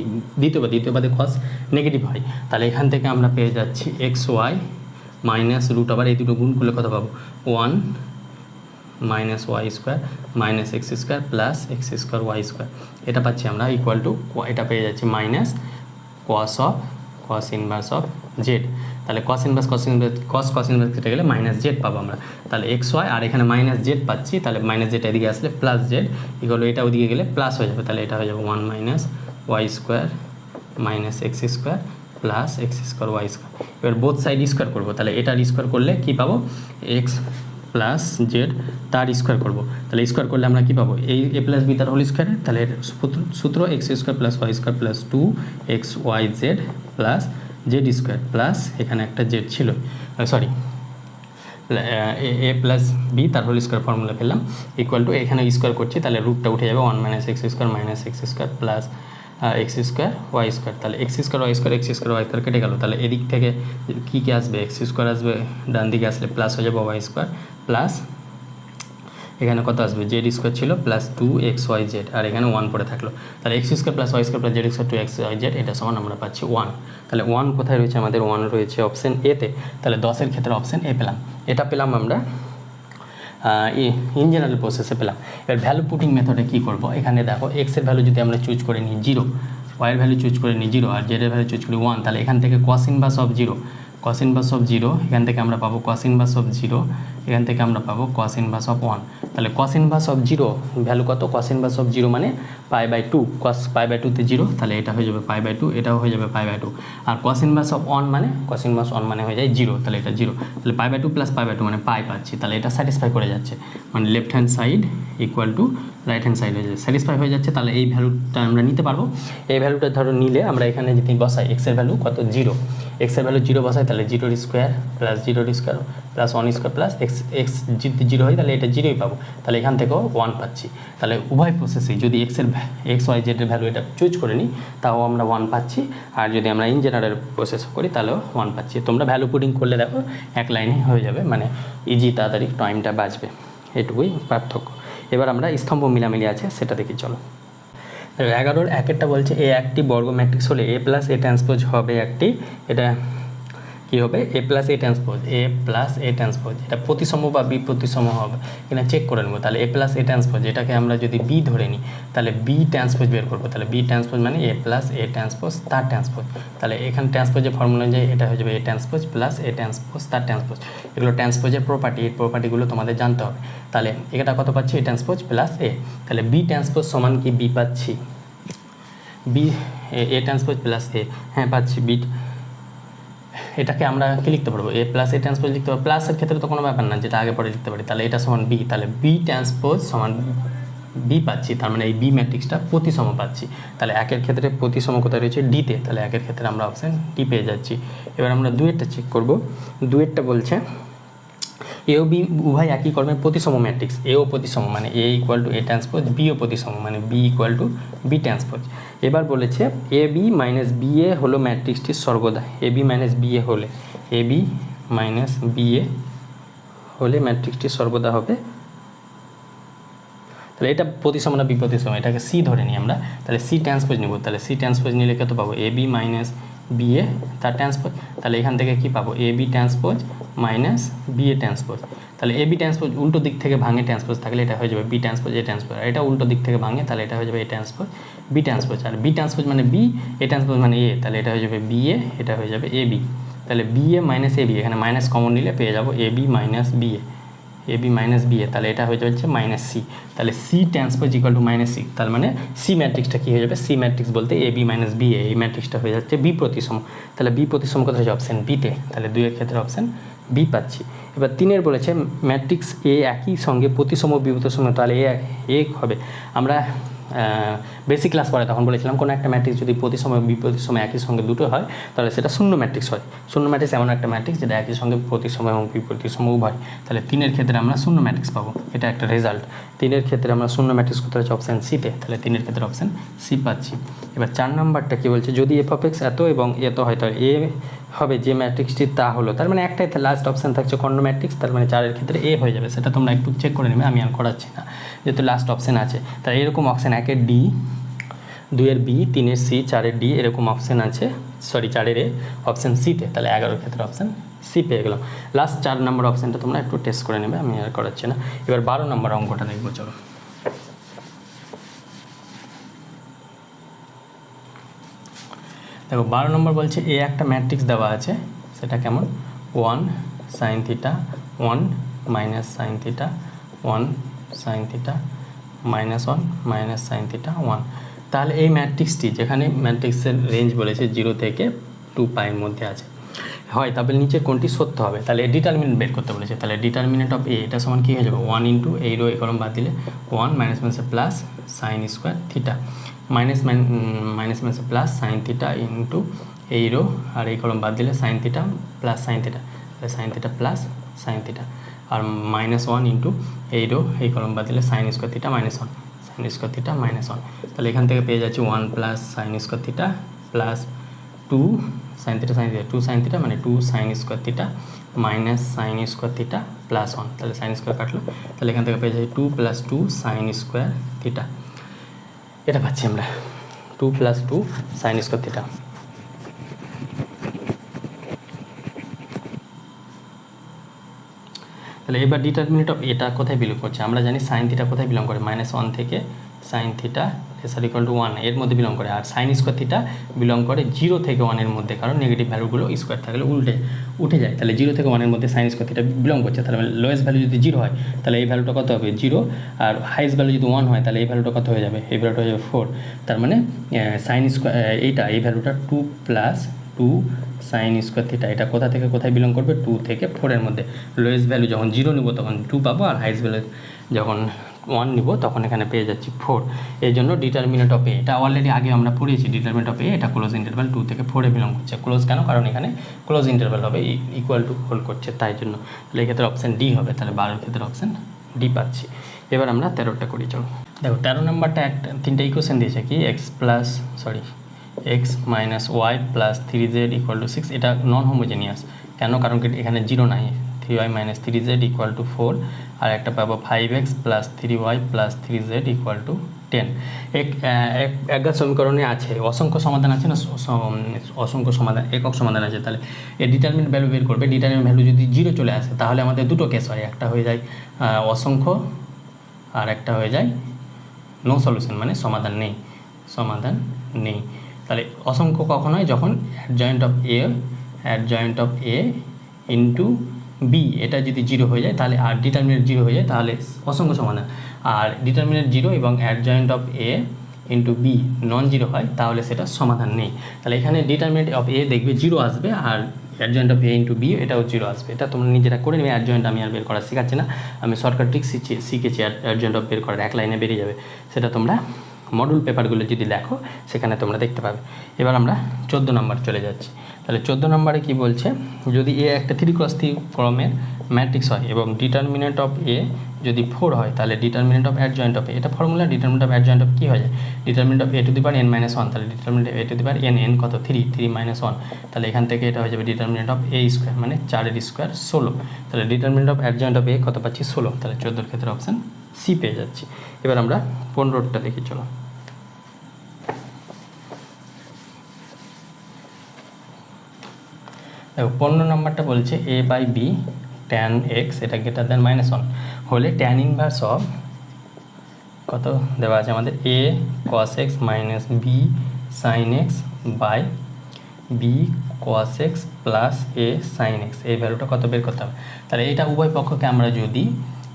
দ্বিতীয় বাদে cos নেগেটিভ হয়। তাহলে এখান থেকে আমরা পেয়ে যাচ্ছি xy মাইনাস √, এই দুটো গুণ করলে কত পাবো, 1 - y square minus x square plus x square y square, এটা পাচ্ছি আমরা ইকুয়াল টু, এটা পেয়ে যাচ্ছি minus cos inverse of z। তাহলে cos ইনভার্স কেটে গেলে মাইনাস z পাবো আমরা, তাহলে xy আর এখানে মাইনাস z পাচ্ছি, তাহলে মাইনাস z এদিকে আসলে প্লাস z ইকুয়াল, এটা ওদিকে গেলে প্লাস হয়ে যাবে, তাহলে এটা হয়ে যাবে 1 - y square minus x square plus x square y square. এবার বোথ সাইড স্কোয়ার করবো, তাহলে এটার স্কোয়ার করলে কী পাবো, x প্লাস জেড তার স্কোয়ার করবো, তাহলে স্কোয়ার করলে আমরা কী পাবো, এই a প্লাস বি তার হোল স্কোয়ার, তাহলে এর সূত্র x square plus y square plus 2xyz plus Z square plus এখানে একটা জেড ছিল, সরি a প্লাস বি তার হোল স্কোয়ার ফর্মুলা পেলাম ইকুয়াল টু, এখানে স্কোয়ার করছি তাহলে রুটটা উঠে যাবে 1 - x square minus x square plus x square y square, তাহলে x স্কোয়ার y স্কোয়ার কেটে গেল, তাহলে এদিক থেকে কী আসবে, x স্কোয়ার আসবে, ডান দিকে আসলে প্লাস হয়ে যাবে y স্কোয়ার প্লাস এখানে কত আসবে, জেড স্কোয়ার ছিল প্লাস 2xyz, আর এখানে 1 পড়ে থাকলো, তাহলে x square plus y square plus Z square 2xyz, এটা সমান আমরা পাচ্ছি 1। তাহলে 1 কোথায় রয়েছে, আমাদের 1 রয়েছে অপশান এতে, তাহলে 10-এর ক্ষেত্রে অপশান এ পেলাম। এটা পেলাম আমরা ইন জেনারেল প্রসেসে পেলাম। এবার ভ্যালু পুটিং মেথডে কী করবো, এখানে দেখো এক্সের ভ্যালু যদি আমরা চুজ করে নিই 0, ওয়াইয়ের ভ্যালু চুজ করে নিই 0 আর জেডের ভ্যালু চুজ করি 1, তাহলে এখান থেকে cos ইনভার্স অফ 0 এখান থেকে আমরা পাবো cos ইনভার্স অফ 0, এখান থেকে আমরা পাবো cos ইনভার্স অফ 1। তাহলে cos ইনভার্স অফ 0 ভ্যালু কত, cos ইনভার্স অফ 0 মানে π/2, cos π/2 0, তাহলে এটা হয়ে যাবে π/2, এটাও হয়ে যাবে π/2, আর cos ইনভার্স অফ 1 মানে হয়ে যায় 0, তাহলে এটা 0, তাহলে π/2 প্লাস π/2 মানে পাই পাচ্ছি, তাহলে এটা স্যাটিসফাই করে যাচ্ছে, মানে left hand side equal to right hand side হয়ে যাচ্ছে, স্যাটিসফাই হয়ে যাচ্ছে। তাহলে এই ভ্যালুটা আমরা নিতে পারবো, এই ভ্যালুটা ধরো নিলে আমরা এখানে যদি বসাই এক্সের ভ্যালু কত 0, এক্সের ভ্যালু 0 বসাই, তাহলে 0 square plus 0 square plus 1 square plus x যদি 0 হয় তাহলে এটা 0ই পাবো, তাহলে এখান থেকেও 1 পাচ্ছি। তাহলে উভয় প্রসেসে যদি XYZ এর ভ্যালু এটা চুজ করে নিই তাও আমরা 1 পাচ্ছি, আর যদি আমরা ইন জেনারেল প্রসেস করি তাহলেও 1 পাচ্ছি। তোমরা ভ্যালু পুটিং করলে দেখো এক লাইনে হয়ে যাবে, মানে ইজি, তাড়াতাড়ি টাইমটা বাঁচবে, এটুকুই পার্থক্য। এবার আমরা স্তম্ভ মিলামিলি আছে সেটা দেখি, চলো। 11-এর 1-এরটা বলছে এ একটি বর্গ ম্যাট্রিক্স হলে A প্লাস A ট্রান্সপোজ হবে একটি, এটা কী হবে, A প্লাস A ট্রান্সপোজ, এটা প্রতিসম বা বি প্রতিসম হবে কিনা চেক করে নেবো। তাহলে A প্লাস A ট্রান্সপোজ, এটাকে আমরা যদি বি ধরে নিই তাহলে বি ট্রান্সপোজ বের করবো, তাহলে বি ট্রান্সপোজ মানে A প্লাস A ট্রান্সপোজ তার ট্রান্সপোজ, তাহলে এখানে ট্রান্সপোজের ফর্মুলা অনুযায়ী এটা হয়ে যাবে A transpose plus A transpose তার ট্রান্সপোজ, এগুলো ট্রান্সপোজের প্রপার্টি, এই প্রপার্টিগুলো তোমাদের জানতে হবে। তাহলে এটা কত পাচ্ছি, A ট্রান্সপোজ প্লাস A, তাহলে বি ট্রান্সপোজ সমান কি বি পাচ্ছি, B A transpose plus A, হ্যাঁ পাচ্ছি বি, এটাকে আমরা কি লিখতে পারবো, A প্লাস A ট্রান্সপোজ লিখতে পারবো, প্লাসের ক্ষেত্রে তো কোনো ব্যাপার না, যেটা আগে পরে লিখতে পারি, তাহলে এটা সমান বি, তাহলে বি ট্রান্সপোজ সমান বি পাচ্ছি, তার মানে এই বি ম্যাট্রিক্সটা প্রতিসম পাচ্ছি। তাহলে একের ক্ষেত্রে প্রতিসম কোথায় রয়েছে, ডিতে, তাহলে একের ক্ষেত্রে আমরা অপশান ডি পেয়ে যাচ্ছি। এবার আমরা দুয়েরটা চেক করব। দুয়েরটা বলছে এ ও বি উভয় একই কর্মের প্রতিসম ম্যাট্রিক্স, এও প্রতিসম মানে A equal to A transpose, বিও প্রতিসম মানে B equal to B transpose. এবার বলেছে A B minus B A হলো ম্যাট্রিক্সটির সর্বদা, A B minus B A হলে, A B minus B A হলে ম্যাট্রিক্সটি সর্বদা হবে, তাহলে এটা প্রতিসম না বিপ্রতিসম, এটাকে সি ধরে নিই আমরা, তাহলে সি ট্রান্সপোজ নেব। তাহলে সি ট্রান্সপোজ নিলে কত পাবো, A B minus B A তার ট্রান্সপোজ, তাহলে এখান থেকে কি পাবো, A B transpose minus B A transpose. তাহলে এ বি ট্রান্সপোজ উল্টো দিক থেকে ভাঙে ট্রান্সপোজ থাকলে এটা হয়ে যাবে বি ট্রান্সপোজ এ ট্রান্সপোজ, আর এটা উল্টো দিক থেকে ভাঙে তাহলে এটা হয়ে যাবে এ ট্রান্সপোজ বি ট্রান্সপোজ, আর বি ট্রান্সপোজ মানে বি, এ ট্রান্সপোজ মানে এ, তাহলে এটা হয়ে যাবে বি এ, এটা হয়ে যাবে এ বি। তাহলে B A minus A B, এখানে মাইনাস কমন নিলে পেয়ে যাবো A B minus B A, A B minus B A, তাহলে এটা হয়ে যাচ্ছে মাইনাস সি। তাহলে C transpose equal to minus C, তার মানে সি ম্যাট্রিক্সটা কী হয়ে যাবে, সি ম্যাট্রিক্স বলতে এ বি মাইনাস বি এ, এই ম্যাট্রিক্সটা হয়ে যাচ্ছে বি প্রতিসম। তাহলে বি প্রতিসম কোথায় হচ্ছে, অপশান বিতে, তাহলে দুইয়ের ক্ষেত্রে অপশান বি পাচ্ছি। এবার তিনের বলেছে ম্যাট্রিক্স এ একই সঙ্গে প্রতিসম বিপ্রতিসম, তাহলে এ হবে, আমরা বেসিক ক্লাস পড়ে তখন বলেছিলাম কোনো একটা ম্যাট্রিক্স যদি প্রতিসম বিপ্রতিসম একই সঙ্গে দুটো হয় তাহলে সেটা শূন্য ম্যাট্রিক্স হয়। শূন্য ম্যাট্রিক্স এমন একটা ম্যাট্রিক্স যেটা একই সঙ্গে প্রতিসম এবং বিপ্রতিসম উভয়, তাহলে তিনের ক্ষেত্রে আমরা শূন্য ম্যাট্রিক্স পাবো, এটা একটা রেজাল্ট। তিনের ক্ষেত্রে আমরা শূন্য ম্যাট্রিক্স কোথায় হচ্ছে, অপশান সিতে, তাহলে তিনের ক্ষেত্রে অপশান সি পাচ্ছি। এবার 4 নম্বরটা কী বলছে, যদি এফ অফ এক্স এত এবং এত হয় তাহলে এ হবে যে ম্যাট্রিক্সটি তা হলো, তার মানে একটাই লাস্ট অপশান থাকছে কর্ণ ম্যাট্রিক্স, তার মানে 4-এর ক্ষেত্রে এ হয়ে যাবে, সেটা তোমরা একটু চেক করে নেবে, আমি আর করাচ্ছি না, যেহেতু লাস্ট অপশান আছে। তাহলে এরকম অপশান 1-এর ডি, 2-এর বি, 3-এর সি, 4-এর ডি, এরকম অপশান আছে, সরি 4-এর এ, অপশান সিতে, তাহলে 11-এর ক্ষেত্রে অপশান সি পেয়ে গেলাম। লাস্ট 4 নম্বর অপশানটা তোমরা একটু টেস্ট করে নেবে, আমি আর করাচ্ছি না। এবার 12 নম্বর অঙ্কটা দেখবো, চলো। দেখো 12 নম্বর বলছে এ একটা ম্যাট্রিক্স দেওয়া আছে, সেটা কেমন, 1 sine theta 1 minus sine theta 1 sine theta minus 1 minus sine theta 1। তাহলে এই ম্যাট্রিক্সটি, যেখানে ম্যাট্রিক্সের রেঞ্জ বলেছে 0 থেকে 2 পাইয়ের মধ্যে আছে হয়, তারপরে নিচে কোনটি সত্য হবে, তাহলে ডিটারমিনেন্ট বের করতে বলেছে। তাহলে ডিটারমিনেন্ট অফ এ এটা সমান কী হয়ে যাবে, 1 ইন্টু এই রো এই কলম বাদ দিলে 1 মাইনাস মাইনাসে plus sine square theta, minus মাইনাসে প্লাস সাইন থিটা ইন্টু এই রো আর এই কলম বাদ দিলে sine theta plus sine theta, তাহলে sine theta plus sine theta, আর -1 ইন্টু এই রো এই কলম বাদ দিলে sine square theta minus 1 sine square theta minus 1। তাহলে এখান থেকে পেয়ে যাচ্ছি 1 plus sine square theta plus 2 sine theta 2 sine theta মানে 2 sign square theta minus sine square theta plus 1, তাহলে সাইন স্কোয়ার কাটলো, তাহলে এখান থেকে পেয়ে যাচ্ছি 2 প্লাস 2 সাইন স্কোয়ার থিটা, এটা পাচ্ছি আমরা 2 প্লাস 2 সাইন স্কোয়ার থিটা। তাহলে এবার ডিটারমিনেন্ট অফ এটা কোথায় বিলং করছে, আমরা জানি সাইন থিটা কোথায় বিলং করে, -1 থেকে sine theta laser equal to 1 এর মধ্যে বিলং করে, আর সাইন স্কোয়ার থিটা বিলং করে 0 থেকে 1 এর মধ্যে, কারণ নেগেটিভ ভ্যালুগুলো স্কোয়ার থাকলে উঠে যায়, তাহলে 0 থেকে 1 এর মধ্যে সাইন স্কোয়ার থিটা বিলং করছে। তাহলে লোয়েস্ট ভ্যালু যদি 0 হয় তাহলে এই ভ্যালুটা কত হবে 0, আর হাইয়েস্ট ভ্যালু যদি 1 হয় তাহলে এই ভ্যালুটা কত হয়ে যাবে, এই ভ্যালুটা হয়ে যাবে 4। তার মানে সাইন স্কোয়ার এই ভ্যালুটা 2 প্লাস 2 সাইন স্কোয়ার থিটা, এটা কোথা থেকে কোথায় বিলং করবে, 2 থেকে 4 এর মধ্যে। লোয়েস্ট ভ্যালু যখন 0 নিব তখন 2 পাবো, আর হাইয়েস্ট ভ্যালু যখন 1 নিব তখন এখানে পেয়ে যাচ্ছি 4। এই জন্য ডিটারমিনেন্ট অফ এ, এটা অলরেডি আগে আমরা পড়িয়েছি, ডিটারমিনেন্ট অফ এ এটা ক্লোজ ইন্টারভ্যাল 2 থেকে 4 এ বিলং করছে। ক্লোজ কেন, কারণ এখানে ক্লোজ ইন্টারভ্যাল হবে, ইকুয়াল টু হোল্ড করছে, তাই জন্য। তাহলে এক্ষেত্রে অপশান ডি হবে, তাহলে 12-এর ক্ষেত্রে অপশান ডি পাচ্ছি। এবার আমরা 13টা করি, চলো। দেখো 13 নম্বরটা একটা 3টা ইকুয়েশন দিয়েছে, কি x minus y plus 3z equal to 6, এটা নন হোমোজেনিয়াস। কেন, কারণ এখানে 0 নাই, 3y minus 3z equal two 4, আর একটা পাবো 5x plus 3y plus 3z equal two 10। একগার সমীকরণে আছে অসংখ্য সমাধান আছে না, অসংখ্য সমাধান, একক সমাধান আছে। তাহলে এর ডিটারমিনেন্ট ভ্যালু বের করবে, ডিটারমিনেন্ট ভ্যালু যদি 0 চলে আসে তাহলে আমাদের দুটো কেস হয়, একটা হয়ে যায় অসংখ্য আর একটা হয়ে যায় নো সলিউশন, মানে সমাধান নেই। তাহলে অসংখ্য কখন হয়, যখন adjoint of A into B এটা যদি 0 হয়ে যায় তাহলে, আর ডিটারমিনেন্ট 0 হয়ে যায় তাহলে অসংখ্য সমাধান, আর ডিটারমিনেন্ট 0 এবং adjoint of A into B non 0 হয় তাহলে সেটা সমাধান নেই। তাহলে এখানে ডিটারমিনেন্ট অফ এ দেখবে 0 আসবে, আর adjoint of A into B, এটাও 0 আসবে। এটা তোমরা নিজেরা করে নেবে, অ্যাডজয়েন্ট আমি আর বের করা শেখাচ্ছি না, আমি শর্টকাট ট্রিক শিখেছি অ্যাডজয়েন্ট অফ বের করার, এক লাইনে বেরিয়ে যাবে। সেটা তোমরা মডুল পেপারগুলো যদি দেখো সেখানে তোমরা দেখতে পাবে। এবার আমরা 14 নম্বর চলে যাচ্ছি। তাহলে 14 নম্বরে কী বলছে, যদি এ একটা 3x3 ক্রমের ম্যাট্রিক্স হয় এবং ডিটারমিনেন্ট অফ এ যদি 4 হয়, তাহলে determinant of adjoint of A, এটা formula, determinant of adjoint of কী হয়ে যায়, determinant of A to the power n-1, তাহলে determinant of A to the power n কত 3 -1, তাহলে এখান থেকে এটা হয়ে যাবে ডিটারমিনেন্ট অফ এ স্কোয়ার, মানে 4 স্কোয়ার 16, তাহলে ডিটারমিনেন্ট অফ অ্যাডজয়েন্ট অফ এ কত পাচ্ছি 16, তাহলে 14 ক্ষেত্রে অপশান সি পেয়ে যাচ্ছি। এবার আমরা 15টা দেখি, চলো। দেখো 15 নম্বরটা বলছে a by B tan x এটা গ্রেটার দেন -1 হলে tan ইনভার্স অফ কত দেওয়া আছে আমাদের a cos x minus b sin x by b cos x plus a sin x, এই ভ্যালুটা কত বের করতে হবে। তাহলে এটা উভয় পক্ষকে আমরা যদি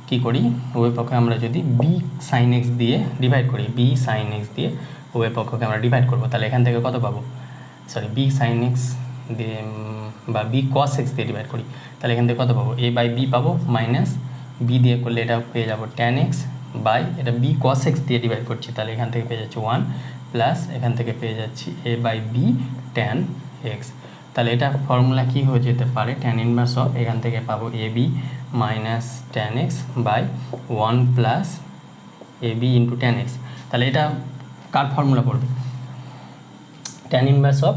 কী করি, উভয় পক্ষে আমরা যদি b sin x দিয়ে ডিভাইড করি, b sin x দিয়ে উভয় পক্ষকে আমরা ডিভাইড করবো, তাহলে এখান থেকে কত পাবো, সরি b sin x দিয়ে বা বি cos x দিয়ে ডিভাইড করি, তাহলে এখান থেকে কত পাবো, a বাই বি পাবো, মাইনাস বি দিয়ে করলে এটা পেয়ে যাবো tan x বাই এটা b cos x দিয়ে ডিভাইড করছি, তাহলে এখান থেকে পেয়ে যাচ্ছি 1 প্লাস এখান থেকে পেয়ে যাচ্ছি a by B tan x। তাহলে এটা ফর্মুলা কী হয়ে যেতে পারে, tan ইনভার্স অফ এখান থেকে পাবো a b minus tan x by 1 plus a b into tan x। তাহলে এটা কার ফর্মুলা পড়বে, tan inverse of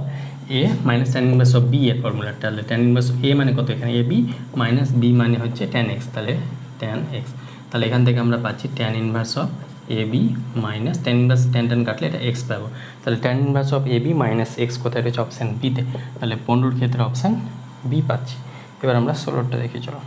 A minus tan inverse of B এর ফর্মুলা, তাহলে ট্যান ইনভার্স অফ এ মানে কত, এখানে এ বি মাইনাস বি মানে হচ্ছে ট্যান এক্স, তাহলে ট্যান এক্স, তাহলে এখান থেকে আমরা পাচ্ছি tan inverse of A B minus tan inverse tan কাটলে এটা এক্স পাবো, তাহলে tan inverse of A B minus x কোথায় রয়েছে, অপশান বিতে, তাহলে 15 ক্ষেত্রে অপশান বি পাচ্ছি। এবার আমরা 16টা দেখি, চলো।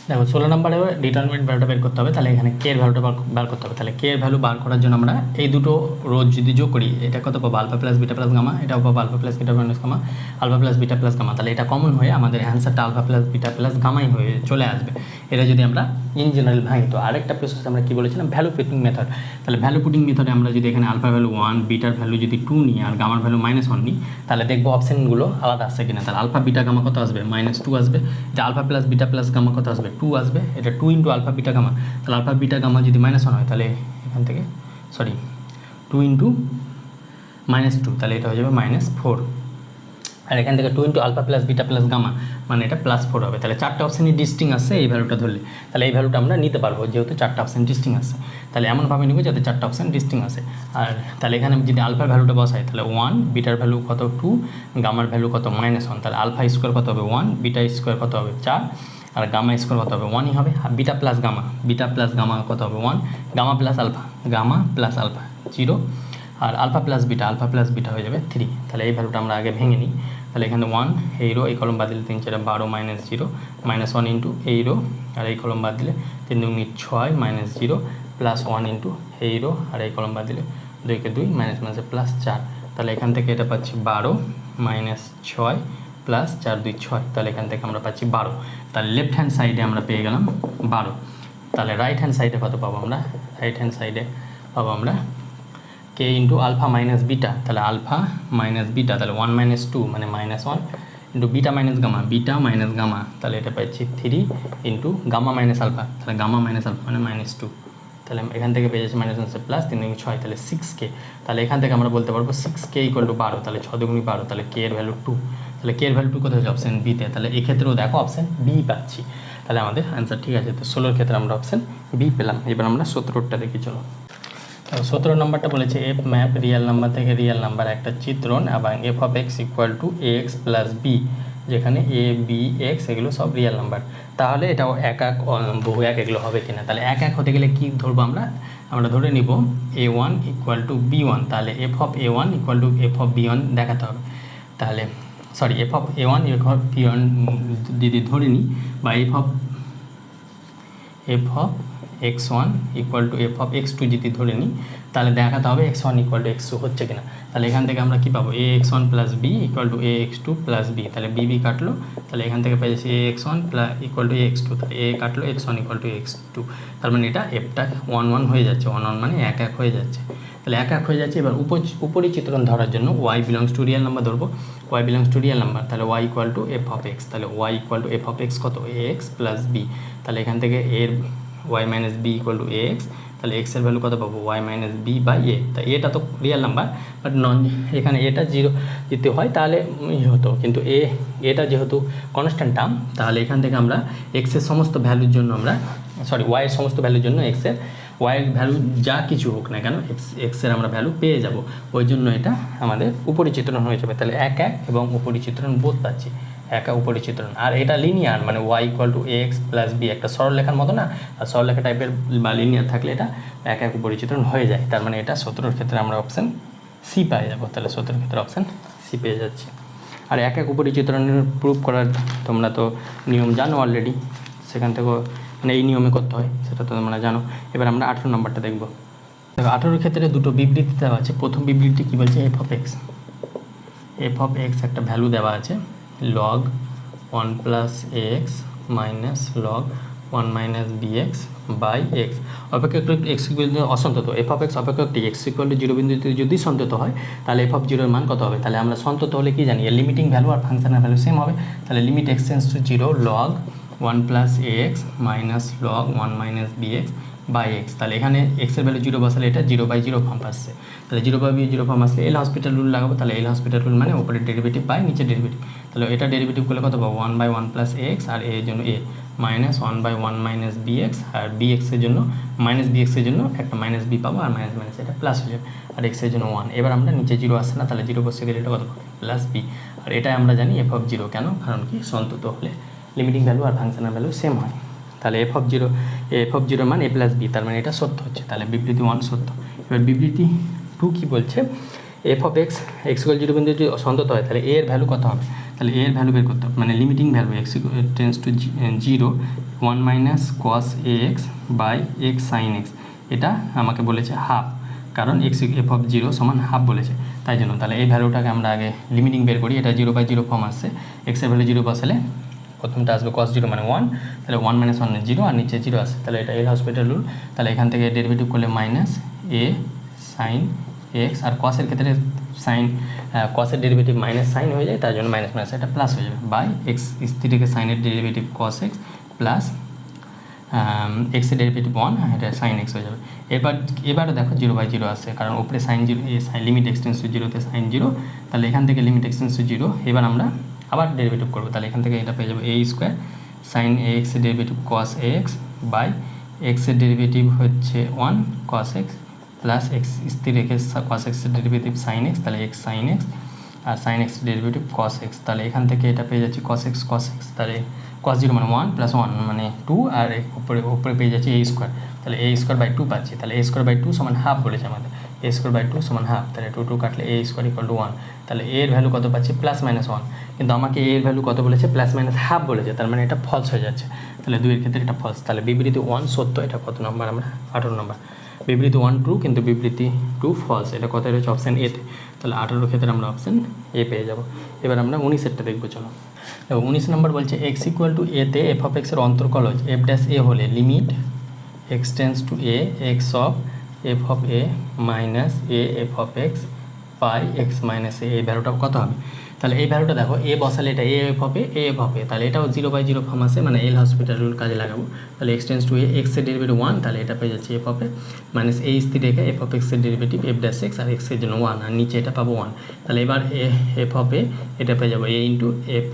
দেখো 16 নম্বরে ডিটারমিনেন্ট ভ্যালুটা বের করতে হবে, তাহলে এখানে কে এর ভ্যালুটা বার করতে হবে। তাহলে কে এর ভ্যালু বার করার জন্য আমরা এই দুটো রোধ যদি যোগ করি, এটা কত পাবো, alpha plus beta plus gamma, এটাও পাবো alpha plus beta plus gamma, alpha plus beta plus gamma, তাহলে এটা কমন হয়ে আমাদের অ্যান্সারটা আলফা প্লাস বিটা প্লাস গামাই হয়ে চলে আসবে। এটা যদি আমরা ইন জেনারেল ভাঙি, তো আরেকটা প্রসেস আমরা কী বলেছিলাম, ভ্যালু পুটিং মেথড। তাহলে ভ্যালু পুটিং মেথডে আমরা যদি এখানে আলফা ভ্যালু 1, বিটার ভ্যালু যদি 2 নিই আর গামার ভ্যালু -1 নিই, তাহলে দেখবো অপশানগুলো আলাদা আসছে কিনা। তাহলে আলফা বিটা গামা কত আসবে, -2 আসবে, এটা alpha plus beta plus gamma কত আসবে, 2 আসবে, এটা 2 ইন্টু আলফা বিটা গামা, তাহলে আলফা বিটা গামা যদি -1 হয়, তাহলে এখান থেকে 2 ইন্টু -2, তাহলে এটা হয়ে যাবে -4, আর এখান থেকে 2 into alpha plus beta plus gamma মানে এটা +4 হবে। তাহলে 4টা অপশানই ডিস্টিং আসছে এই ভ্যালুটা ধরলে, তাহলে এই ভ্যালুটা আমরা নিতে পারবো যেহেতু 4টা অপশান ডিস্টিং আসছে, তাহলে এমনভাবে নিব যাতে 4টা অপশান ডিস্টিং আসে। আর তাহলে এখানে যদি আলফার ভ্যালুটা বসাই, তাহলে 1, বিটার ভ্যালু কত 2, গামার ভ্যালু কত -1, তাহলে আলফা স্কোয়ার কত হবে 1, বিটা স্কোয়ার কত হবে 4, আর গামা স্কোয়ার কত হবে 1ই হবে, আর বিটা প্লাস গামা কত হবে 1, গামা প্লাস আলফা 0, আর আলফা প্লাস বিটা হয়ে যাবে 3। তাহলে এই ভ্যালুটা আমরা আগে ভেঙে নিই, তাহলে এখানে 1 এই রো, এই কলম বাদ দিলে 3 4 12 -0 -1 ইন্টু এই রো, আর এই কলম বাদ দিলে 3 2 6 -0 +1 ইন্টু এই রো, আর এই কলম বাদ দিলে 2 কে 2 -4, তাহলে এখান থেকে এটা পাচ্ছি 12 -6 প্লাস 4 2 6, তাহলে এখান থেকে আমরা পাচ্ছি 12, তাহলে লেফট হ্যান্ড সাইডে আমরা পেয়ে গেলাম 12। তাহলে রাইট হ্যান্ড সাইডে কত পাবো আমরা, রাইট হ্যান্ড সাইডে পাবো আমরা কে ইন্টু আলফা মাইনাস বিটা, তাহলে আলফা মাইনাস বিটা, তাহলে 1 - 2 মানে -1 ইন্টু বিটা মাইনাস গামা, তাহলে এটা পাচ্ছি 3 ইন্টু গামা মাইনাস আলফা, তাহলে গামা মাইনাস আলফা মানে -2, তাহলে এখান থেকে পেয়ে যাচ্ছে -1 প্লাস 3 2 6, তাহলে 6k, তাহলে এখান থেকে আমরা বলতে পারবো 6k = 12, তাহলে 6 2 12, তাহলে কে এর ভ্যালু 2, তাহলে কে এর ভ্যালু 2 কোথায় হচ্ছে, অপশান বিতে, তাহলে এক্ষেত্রেও দেখো অপশান বি পাচ্ছি, তাহলে আমাদের অ্যান্সার ঠিক আছে। তো 16 ক্ষেত্রে আমরা অপশান বি পেলাম। এবার আমরা 17টা দেখি, চলো। 17 নম্বরটা বলেছে এফ ম্যাপ রিয়েল নাম্বার থেকে রিয়েল নাম্বার একটা চিত্রণ এবং F of x equal to A x plus B, যেখানে এ বি এক্স এগুলো সব রিয়েল নাম্বার, তাহলে এটাও এক বহু এক এগুলো হবে কিনা। তাহলে এক হতে গেলে কি ধরবো আমরা ধরে নিব a1 = b1, তাহলে f of a1 = F of b1 দেখাতে হবে, তাহলে f of a1 F of b1 যদি ধরে নিই, বা F of X one equal to F of X two যদি ধরে নিই, তাহলে দেখাতে হবে X one equal to X two হচ্ছে কিনা। তাহলে এখান থেকে আমরা কী পাবো, A X one plus B equal to A X two plus B, তাহলে বি বি কাটলো, তাহলে এখান থেকে পেয়ে যাচ্ছি A X one plus equal to A X two, তাহলে এ কাটলো X one equal to X two, তার মানে এটা এফটা ওয়ান ওয়ান হয়ে যাচ্ছে, ওয়ান ওয়ান মানে এক এক হয়ে যাচ্ছে। তাহলে এক এক হয়ে যাচ্ছে। এবার উপরি চিত্রণ ধরার জন্য Y belongs to real number ধরবো, Y belongs to real number, তাহলে Y equal to F of X, তাহলে Y equal to F of x কত, এ এক্স প্লাস বি, তাহলে এখান থেকে এর Y minus B equal to A X, তাহলে এক্সের ভ্যালু কত পাবো, Y minus B by A. তা এটা তো রিয়েল নাম্বার, বাট এখানে এটা জিরো যদি হয় তাহলে হতো, কিন্তু এটা যেহেতু কনস্ট্যান্ট টার্ম, তাহলে এখান থেকে আমরা এক্সের সমস্ত ভ্যালুর জন্য আমরা ওয়াইয়ের সমস্ত ভ্যালুর জন্য ওয়াইয়ের ভ্যালু যা কিছু হোক না কেন এক্সের আমরা ভ্যালু পেয়ে যাব, ওই জন্য এটা আমাদের উপরিচিত্রণ হয়ে যাবে। তাহলে এক এক এবং উপরিচিত্রণ বোধ পাচ্ছি, একা উপরিচিত্রণ। আর এটা লিনিয়ার, মানে y equal to A x plus B, একটা সরলরেখার মতো না, আর সরলরেখা টাইপের বা লিনিয়ার থাকলে এটা এক এক উপরিচিত্রণ হয়ে যায়। তার মানে এটা 17 ক্ষেত্রে আমরা অপশান সি পেয়ে যাবো, তাহলে 17 ক্ষেত্রে অপশান সি পেয়ে যাচ্ছি। আর এক এক উপরিচিত্রণের প্রুফ করার তোমরা তো নিয়ম জানো অলরেডি, সেখান থেকেও মানে এই নিয়মে করতে হয়, সেটা তো তোমরা জানো। এবার আমরা 18 নম্বরটা দেখবো। দেখো 18 ক্ষেত্রে দুটো বিবৃতি দেওয়া আছে। প্রথম বিবৃতি কী বলছে, এফ অফ এক্স একটা ভ্যালু দেওয়া আছে log 1 plus x minus log 1 minus b x by x, অপেক্ষাকৃত এক্স বিন্দু অসন্তত, এফ অফ এক্স অপেক্ষাকৃত এক্স ইকুয়াল টু 0 বিন্দুতে যদি সন্তত হয় তাহলে এফ অফ 0 মান কত হবে। তাহলে আমরা সন্তত হলে কি জানি, এর লিমিটিং ভ্যালু আর ফাংশনের ভ্যালু সেম হবে। তাহলে limit x tends to 0 log 1 plus x minus log 1 minus b x by x. তাহলে এখানে এক্সের ভ্যালু 0 বসালে এটা 0/0 ফর্ম আসছে। তাহলে 0/0 ফর্ম আসলে এল হসপিটাল রুল লাগাবো। তাহলে এল হসপিটাল রুল মানে উপরে ডেরিভেটিভ বাই নিচে ডেরিভেটিভ। তাহলে এটা ডেরিভেটিভ করলে কত পাবো, 1/1 প্লাস এক্স, আর এর জন্য এ মাইনাস 1/1 মাইনাস বিএক্স, আর বিএক্সের জন্য মাইনাস বিএক্সের জন্য একটা মাইনাস বি পাবো, আর মাইনাস মাইনাস এটা প্লাস হয়ে যাবে, আর এক্সের জন্য 1। এবার আমরা নিচে 0 আসছে না, তাহলে 0 বসে গেলে এটা কত পাবো, প্লাস বি। আর এটা আমরা জানি এফ অফ 0 কেন, কারণ কি সন্তত হলে লিমিটিং ভ্যালু আর ফাংশনাল ভ্যালু সেম হয়। তাহলে এফ অফ 0 মান এ প্লাস বি, তার মানে এটা সত্য হচ্ছে। তাহলে বিবৃতি 1 সত্য। এবার বিবৃতি 2 কী বলছে, এফ অফ এক্স ইকুয়াল 0 বিন্দু যদি সন্তত হয় তাহলে এর ভ্যালু কত হবে। তাহলে এর ভ্যালু বের করতে হবে, মানে limiting value x tends to 0 1 minus cos A x by x sine x, এটা আমাকে বলেছে হাফ, কারণ এক্স এফ অফ 0 সমান হাফ বলেছে, তাই জন্য। তাহলে এই ভ্যালুটাকে আমরা আগে লিমিটিং বের করি। এটা 0/0 ফর্ম আসছে, এক্সের ভ্যালু 0 বসালে প্রথমটা আসবে cos 0 মানে 1, তাহলে 1 মাইনাস 1 0, আর নিচে 0 আসে, তাহলে এটা এল হসপিটাল রুল। তাহলে এখান থেকে ডেরিভেটিভ করলে মাইনাস এ সাইন এক্স, আর কসের ক্ষেত্রে কসের ডেরিভেটিভ মাইনাস সাইন হয়ে যায়, তার জন্য মাইনাস মাইনাস এটা প্লাস হয়ে যাবে, বাই এক্স স্থিতিকে সাইনের ডেরিভেটিভ কস এক্স প্লাস এক্সের ডেরিভেটিভ 1, এটা সাইন এক্স হয়ে যাবে। এবারে দেখো 0/0 আসে, কারণ উপরে সাইন 0, লিমিট এক্সটেন্স টু 0 তে সাইন 0, তাহলে এখান থেকে লিমিট এক্সটেন্স টু 0। এবার আমরা আবার ডেরিভেটিভ করবো, তাহলে এখান থেকে এটা পেয়ে যাবো এ স্কোয়ার সাইন এ এক্সের derivative cos A x by এক্সের ডেরিভেটিভ হচ্ছে 1 কস এক্স প্লাস এক্স স্থির রেখে কস এক্সের ডেরিভেটিভ সাইন এক্স, তাহলে এক্স সাইন এক্স, আর সাইন এক্সের ডেরিভেটিভ কস এক্স। তাহলে এখান থেকে এটা পেয়ে যাচ্ছি কস এক্স, তাহলে cos 0 মানে 1 প্লাস 1 মানে 2, আর উপরে পেয়ে যাচ্ছে এ স্কোয়ার, তাহলে এ স্কোয়ার বাই 2 পাচ্ছি। তাহলে এ স্কোয়ার বাই 2 সমান হাফ বলেছে আমাদের, এ স্কোয়ার বাই 2 সমান হাফ, তাহলে 2 কাটলে এ স্কোয়ার ইকুয়াল টু 1। তাহলে এর ভ্যালু কত পাচ্ছি, প্লাস মাইনাস 1, কিন্তু আমাকে এর ভ্যালু কত বলেছে, প্লাস মাইনাস হাফ বলেছে, তার মানে এটা ফলস হয়ে যাচ্ছে। তাহলে 2 এর ক্ষেত্রে এটা ফলস। তাহলে বিবৃতি 1 সত্য, এটা কত নম্বর, আমরা 18 নম্বর। বিবৃতি 1 ট্রু, কিন্তু বিবৃতি 2 ফলস, এটা কত রয়েছে অপশান এতে। তাহলে 18 ক্ষেত্রে আমরা অপশান এ পেয়ে যাব। এবার আমরা 19এরটা দেখবো, চলো। দেখো 19 নম্বর বলছে এক্স ইকুয়াল টু এতে এফ অফ এক্সের অন্তর্কলজ এফ ড্যাশ এ হলে limit X tends to A X of F of A minus A F of X by X minus A, এই ভ্যালুটা কত হবে। তাহলে এই ভ্যালুটা দেখো এ বসালে এটা এ এফ হবে, এ এফ হবে, তাহলে এটাও 0/0 ফর্ম আসে, মানে এল হসপিটাল রুল কাজে লাগাবো। তাহলে এক্স টেন্স টু এ এক্সের ডেরিভেটিভ 1, তাহলে এটা পেয়ে যাচ্ছে এফ হবে মাইনাস এ স্থির রেখে এফ অফ এক্সের ডেরিভেটিভ এফ ড্যাশ এক্স, আর এক্সের জন্য 1, আর নিচে এটা পাবো 1। তাহলে এবার এফ হবে, এটা পেয়ে যাবো এ ইন্টু এফ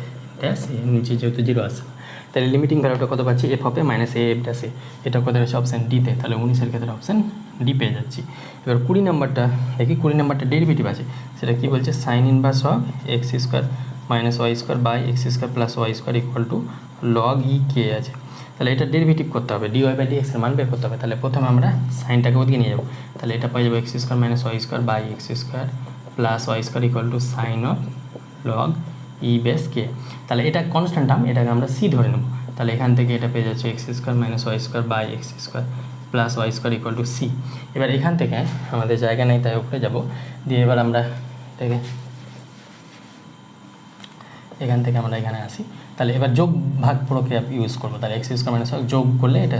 ড্যাশ এ, নিচে যেহেতু 0 আসে, তাহলে লিমিটিং ভ্যালুটা কত পাচ্ছি, এফ হবে মাইনাস এ এফ ড্যাশ এ, এটা কত হচ্ছে অপশান ডিতে। তাহলে 19-এর ক্ষেত্রে অপশান ডি পেয়ে যাচ্ছি। এবার 20 নম্বরটা দেখি, 20 নম্বরটা ডেরিভেটিভ আছে, সেটা কি বলছে, sine inverse of X square minus Y square by x square plus Y square equal to log E কে আছে। তাহলে এটা ডেরিভেটিভ করতে হবে, dy/dx এর মান বের করতে হবে। তাহলে প্রথমে আমরা সাইনটাকে ওদিকে নিয়ে যাবো, তাহলে এটা পেয়ে যাবো X square minus Y square by x square plus Y square equal to sine of log E base কে। তাহলে এটা কনস্ট্যান্ট টার্ম, এটাকে আমরা সি ধরে নেব। তাহলে এখান থেকে এটা পেয়ে যাচ্ছে x square minus Y square by x square plus Y square equal to C. এবার এখান থেকে আমাদের জায়গা নেই তাই উপরে যাব, দিয়ে এবার আমরা এটাকে এখান থেকে আমরা এখানে আসি। তাহলে এবার যোগ ভাগ পুরোকে ইউজ করবো। তাহলে এক্স স্কোয়ার মাইনাস যোগ করলে এটা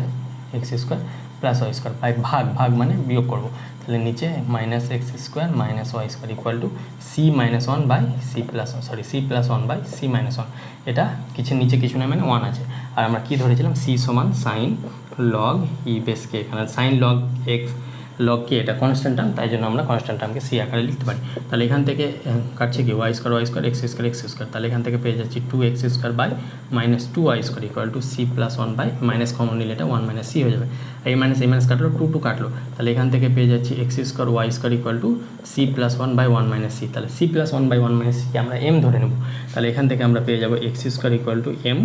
x square plus Y square by ভাগ মানে বিয়োগ করবো। তাহলে নিচে minus x square minus Y square equal to C minus one by C plus C plus one by C minus one. এটা কিছু নিচে কিছু না মানে ওয়ান আছে। আর আমরা কী ধরেছিলাম, সি সমান সাইন লগ ই বেস কে। এখানে সাইন লগ এক্স লগ কে এটা কনস্ট্যান্ট টার্ম, তাই জন্য আমরা কনস্ট্যান্ট টার্মকে সি আকারে লিখতে পারি। তাহলে এখান থেকে কাটছে কি ওয়াই স্কোয়ার এক্স স্কোয়ার। তাহলে এখান থেকে পেয়ে যাচ্ছি 2x square by minus 2y square equal to C plus one by minus common নিলে এটা 1 মাইনাস সি হয়ে যাবে। এই মাইনাস কাটলো, 2 কাটলো। তাহলে এখান থেকে পেয়ে যাচ্ছি X square Y square equal to C plus one by 1 minus C. তাহলে C plus one by 1 minus সিকে আমরা এম ধরে নেব। তাহলে এখান থেকে আমরা পেয়ে যাবো X square equal to M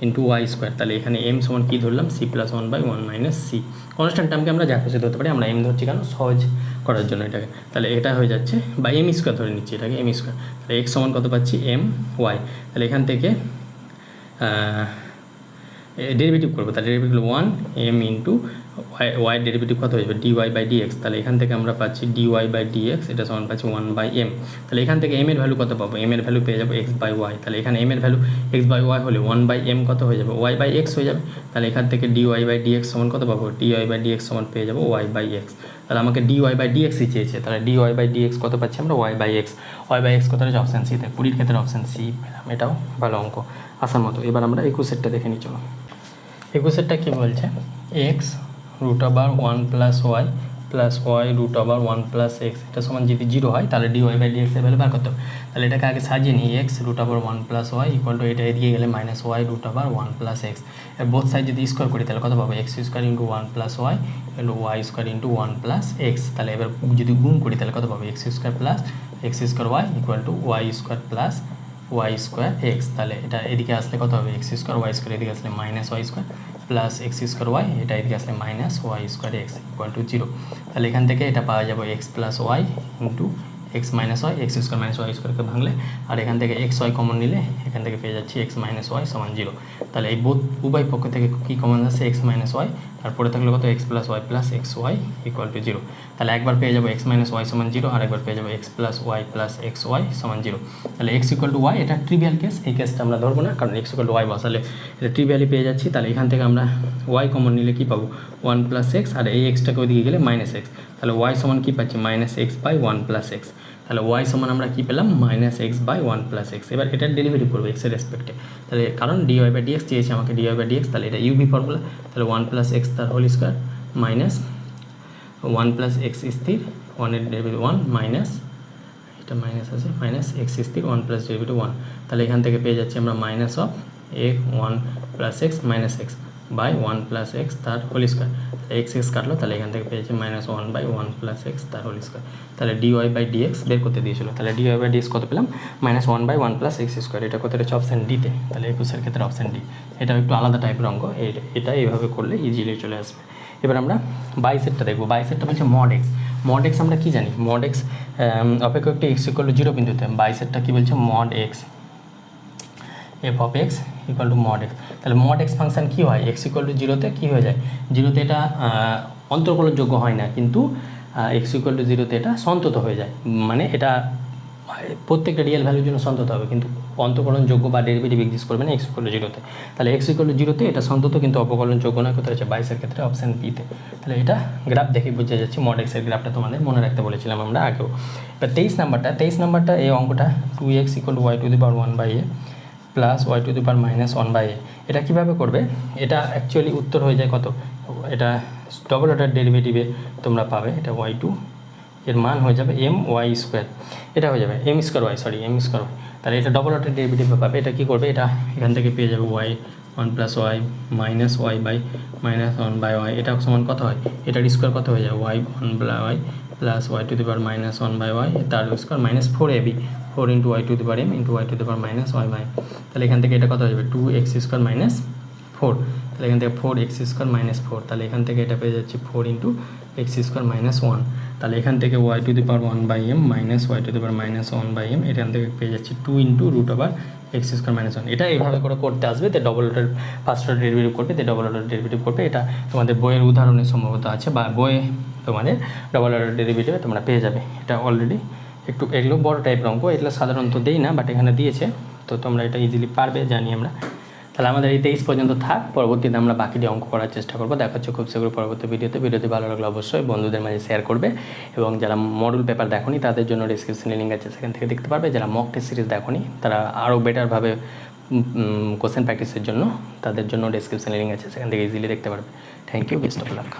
into Y square. তাহলে এখানে এম সমান কী ধরলাম, C plus one by 1 minus C. Constant টার্মকে আমরা যা খুশি ধরতে পারি, আমরা এম ধরছি কেন, সহজ করার জন্য এটাকে। তাহলে এটা হয়ে যাচ্ছে বা এম স্কোয়ার ধরে নিচ্ছি এটাকে, এম স্কোয়ার। তাহলে এক্স সমান কত পাচ্ছি, এম ওয়াই। তাহলে এখান থেকে ডেরিভেটিভ করবো। তাহলে derivative 1 M into y derivative কত হয়ে যাবে, ডিওয়াই বাই ডিএক্স। তাহলে এখান থেকে আমরা পাচ্ছি ডিওয়াই বাই ডিএক্স, এটা সমান পাচ্ছি 1 বাই এম। তাহলে এখান থেকে এম এর ভ্যালু কত পাবো, এম এর ভ্যালু পেয়ে যাবো এক্স বাই ওয়াই। তাহলে এখানে এম এর ভ্যালু এক্স বাই ওয়াই হলে 1 বাই এম কত হয়ে যাবে, ওয়াই বাই এক্স হয়ে যাবে। তাহলে এখান থেকে ডিওয়াই বাই ডিএক্স সমান কত পাবো, ডিওয়াই বাই ডিএক্স সমান পেয়ে যাবো ওয়াই বাই এক্স। তাহলে আমাকে ডিওয়াই বাই ডিএক্সই চেয়েছে। তাহলে ডিওয়াই বাই ডিএক্স কত পাচ্ছি আমরা, y by x. Y by x কত হচ্ছে অপশান সি, তাই 20 ক্ষেত্রে অপশান সি পেলাম। এটাও ভালো অঙ্ক আসার মতো। এবার আমরা 21-এরটা দেখে নিই চলো। 21-এরটা কী বলছে, x root over 1 plus y plus y root over 1 plus x এটা সমান যদি 0 হয় তাহলে ডিওয়াই বাই ডিএক্স এর ভ্যালু বার করতে হবে। তাহলে এটাকে আগে সাজিয়ে নিই, x root over 1 plus y equal to এটা এদিকে গেলে minus y root over 1 plus x. এর বোথ সাইড যদি স্কোয়ার করি তাহলে কত পাবো, x square into 1 plus Y into Y square into 1 plus x. তাহলে এবার যদি গুণ করি তাহলে কত পাবো, x square plus x square y equal to y square plus Y square x. তাহলে এটা এদিকে আসলে কত হবে, এক্স স্কোয়ার ওয়াই স্কোয়ার, এদিকে আসলে minus Y square plus x square Y, এটা এদিকে আসলে minus Y square X equal to 0। তাহলে এখান থেকে এটা পাওয়া যাবে X plus Y into X minus Y, X square minus Y স্কোয়ারকে ভাঙলে আর এখান থেকে এক্স ওয়াই কমন নিলে এখান থেকে পেয়ে যাচ্ছি এক্স মাইনাস ওয়াই সমান 0। তাহলে এই উভয় পক্ষ থেকে কী কমন আছে, এক্স মাইনাস ওয়াই, তারপরে থাকলে কত x plus y plus x y equal to 0। তাহলে একবার পেয়ে যাবো এক্স মাইনাস ওয়াই সমান 0 আর একবার পেয়ে যাবো x plus y plus x y সমান 0। তাহলে এক্স ইকুয়াল টু ওয়াই এটা ট্রিভিয়াল কেস, এই কেসটা আমরা ধরবো না কারণ এক্স ইকুয়াল টু ওয়াই বসালে এটা ট্রিভিয়ালি পেয়ে যাচ্ছি। তাহলে এখান থেকে আমরা ওয়াই কমন নিলে কী পাবো, 1 প্লাস এক্স, আর এই এক্সটাকে ওইদিকে গেলে মাইনাস এক্স। তাহলে ওয়াই সমান কী পাচ্ছি, minus x by 1 plus x. তাহলে ওয়াই সমান আমরা কী পেলাম, minus x by 1 plus x. এবার এটার ডেরিভেটিভ করবো এক্সের রেসপেক্টে। তাহলে কারণ ডিওয়াই বাই ডিএক্স চেয়েছে আমাকে, ডিওয়াই বাই ডিএক্স, তাহলে এটা ইউভি ফর্মুলা। তাহলে 1 প্লাস এক্স তার whole square minus 1 plus x স্থির 1 এর ডেরিভেটিভ 1 মাইনাস এটা মাইনাস আছে মাইনাস এক্স স্থির 1 প্লাস ডেরিভেটিভ 1। তাহলে এখান থেকে পেয়ে যাচ্ছি আমরা minus of A 1 plus x minus x by 1 plus x তার হোল স্কোয়ার। এক্স এক্স কাটলো, তাহলে এখান থেকে পেয়েছি মাইনাস 1 বাই 1 প্লাস এক্স তার হোল স্কোয়ার। তাহলে ডিওয়াই বাই ডিএক্স বের করতে দিয়েছিল। তাহলে ডিওয়াই বাই ডিএক্স কত পেলাম, minus 1 by 1 plus x square. এটা কত হচ্ছে অপশান ডিতে। তাহলে 21-এর ক্ষেত্রে অপশান ডি। এটাও একটু আলাদা টাইপের অঙ্ক, এটা এইভাবে করলে ইজিলি চলে আসবে। এবার আমরা 22-এরটা দেখবো। 22-এরটা বলছে মড এক্স। মড এক্স আমরা কী জানি, মড এক্স অপেক্ষক এক্স ইকুয়াল টু 0 বিন্দুতে। 22-এরটা কী বলছে, mod x F of x equal two mod x. তাহলে মড এক্স ফাংশন কী হয়, এক্স ইকুয়াল টু 0-তে কী হয়ে যায়, 0-তে এটা অন্তর্কলনযোগ্য হয় না, কিন্তু এক্স ইকুয়াল টু 0-তে এটা সন্তত হয়ে যায়। মানে এটা প্রত্যেকটা রিয়েল ভ্যালুর জন্য সন্তত হবে, কিন্তু অন্তর্কলনযোগ্য বা ডেরিভেটিভ এক্সিস্ট করবে না এক্স ইকুয়াল টু 0-তে। তাহলে এক্স ইকুয়াল টু 0-তে এটা সন্তত কিন্তু অপকলনযোগ্য নয়। কোথায় হচ্ছে 22-এর ক্ষেত্রে অপশান বিতে। তাহলে এটা গ্রাফ দেখে বোঝা যাচ্ছে, মড এক্সের গ্রাফটা তোমাদের মনে রাখতে বলেছিলাম আমরা আগেও। এবার 23 নাম্বারটা এই অঙ্কটা 2x equal to Y to the power 1 by A plus Y to the power minus 1 by A. এটা কীভাবে করবে, এটা অ্যাকচুয়ালি উত্তর হয়ে যায় কত, এটা ডবল অর্ডার ডেরিভেটিভে তোমরা পাবে, এটা y2 এর মান হয়ে যাবে এম ওয়াই স্কোয়ার, এটা হয়ে যাবে M square y, M square y. তাহলে এটা ডবল অর্ডার ডেরিভেটিভে পাবে। এটা কী করবে, এটা এখান থেকে পেয়ে যাবে Y 1 plus Y minus Y by minus 1 by Y. এটা সমান কত হয়, এটার স্কোয়ার কত হয়ে যায়, Y 1 by Y plus Y to the power minus 1 by Y, তার square minus 4ab 4 into Y to the power M into Y to the power minus Y by. তাহলে এখান থেকে এটা কত হয়ে যাবে 2x স্কোয়ার মাইনাস 4, তাহলে এখান থেকে 4x² মাইনাস 4, তাহলে এখান থেকে এটা পেয়ে যাচ্ছি 4 ইন্টু x² মাইনাস 1, তাহলে এখান থেকে y⁴1/m মাইনাস y⁴ এখান থেকে পেয়ে যাচ্ছি 2 ইন্টু x² মাইনাস 1। এটা এইভাবে করে করতে আসবে, তো double order first order derivative করবে, তো ডবল অর্ডার ডেরিভেটিভ করবে। এটা তোমাদের বইয়ের উদাহরণে সম্ভবত আছে, বা বইয়ে তোমাদের ডবল অর্ডার ডেরিভেটিভে তোমরা পেয়ে যাবে। এটা অলরেডি একটু এগুলো বড় টাইপের অঙ্ক, এগুলো সাধারণত দেই না, বাট এখানে দিয়েছে, তো তোমরা এটা ইজিলি পারবে জানি আমরা। তাহলে আমাদের এই 23 পর্যন্ত থাক, পরবর্তীতে আমরা বাকিটি অঙ্ক করার চেষ্টা করবো। দেখা হচ্ছে খুব শীঘ্র পরবর্তী ভিডিওতে ভালো লাগলে অবশ্যই বন্ধুদের মাঝে শেয়ার করবে, এবং যারা মডেল পেপার দেখোনি তাদের জন্য ডিসক্রিপশনে লিঙ্ক আছে, সেখান থেকে দেখতে পারবে। যারা মক টেস্ট সিরিজ দেখোনি তারা আরও বেটারভাবে কোশ্চেন প্র্যাকটিসের জন্য তাদের জন্য ডিসক্রিপশনে লিঙ্ক আছে, সেখান থেকে ইজিলি দেখতে পারবে। Thank you, best of lakh.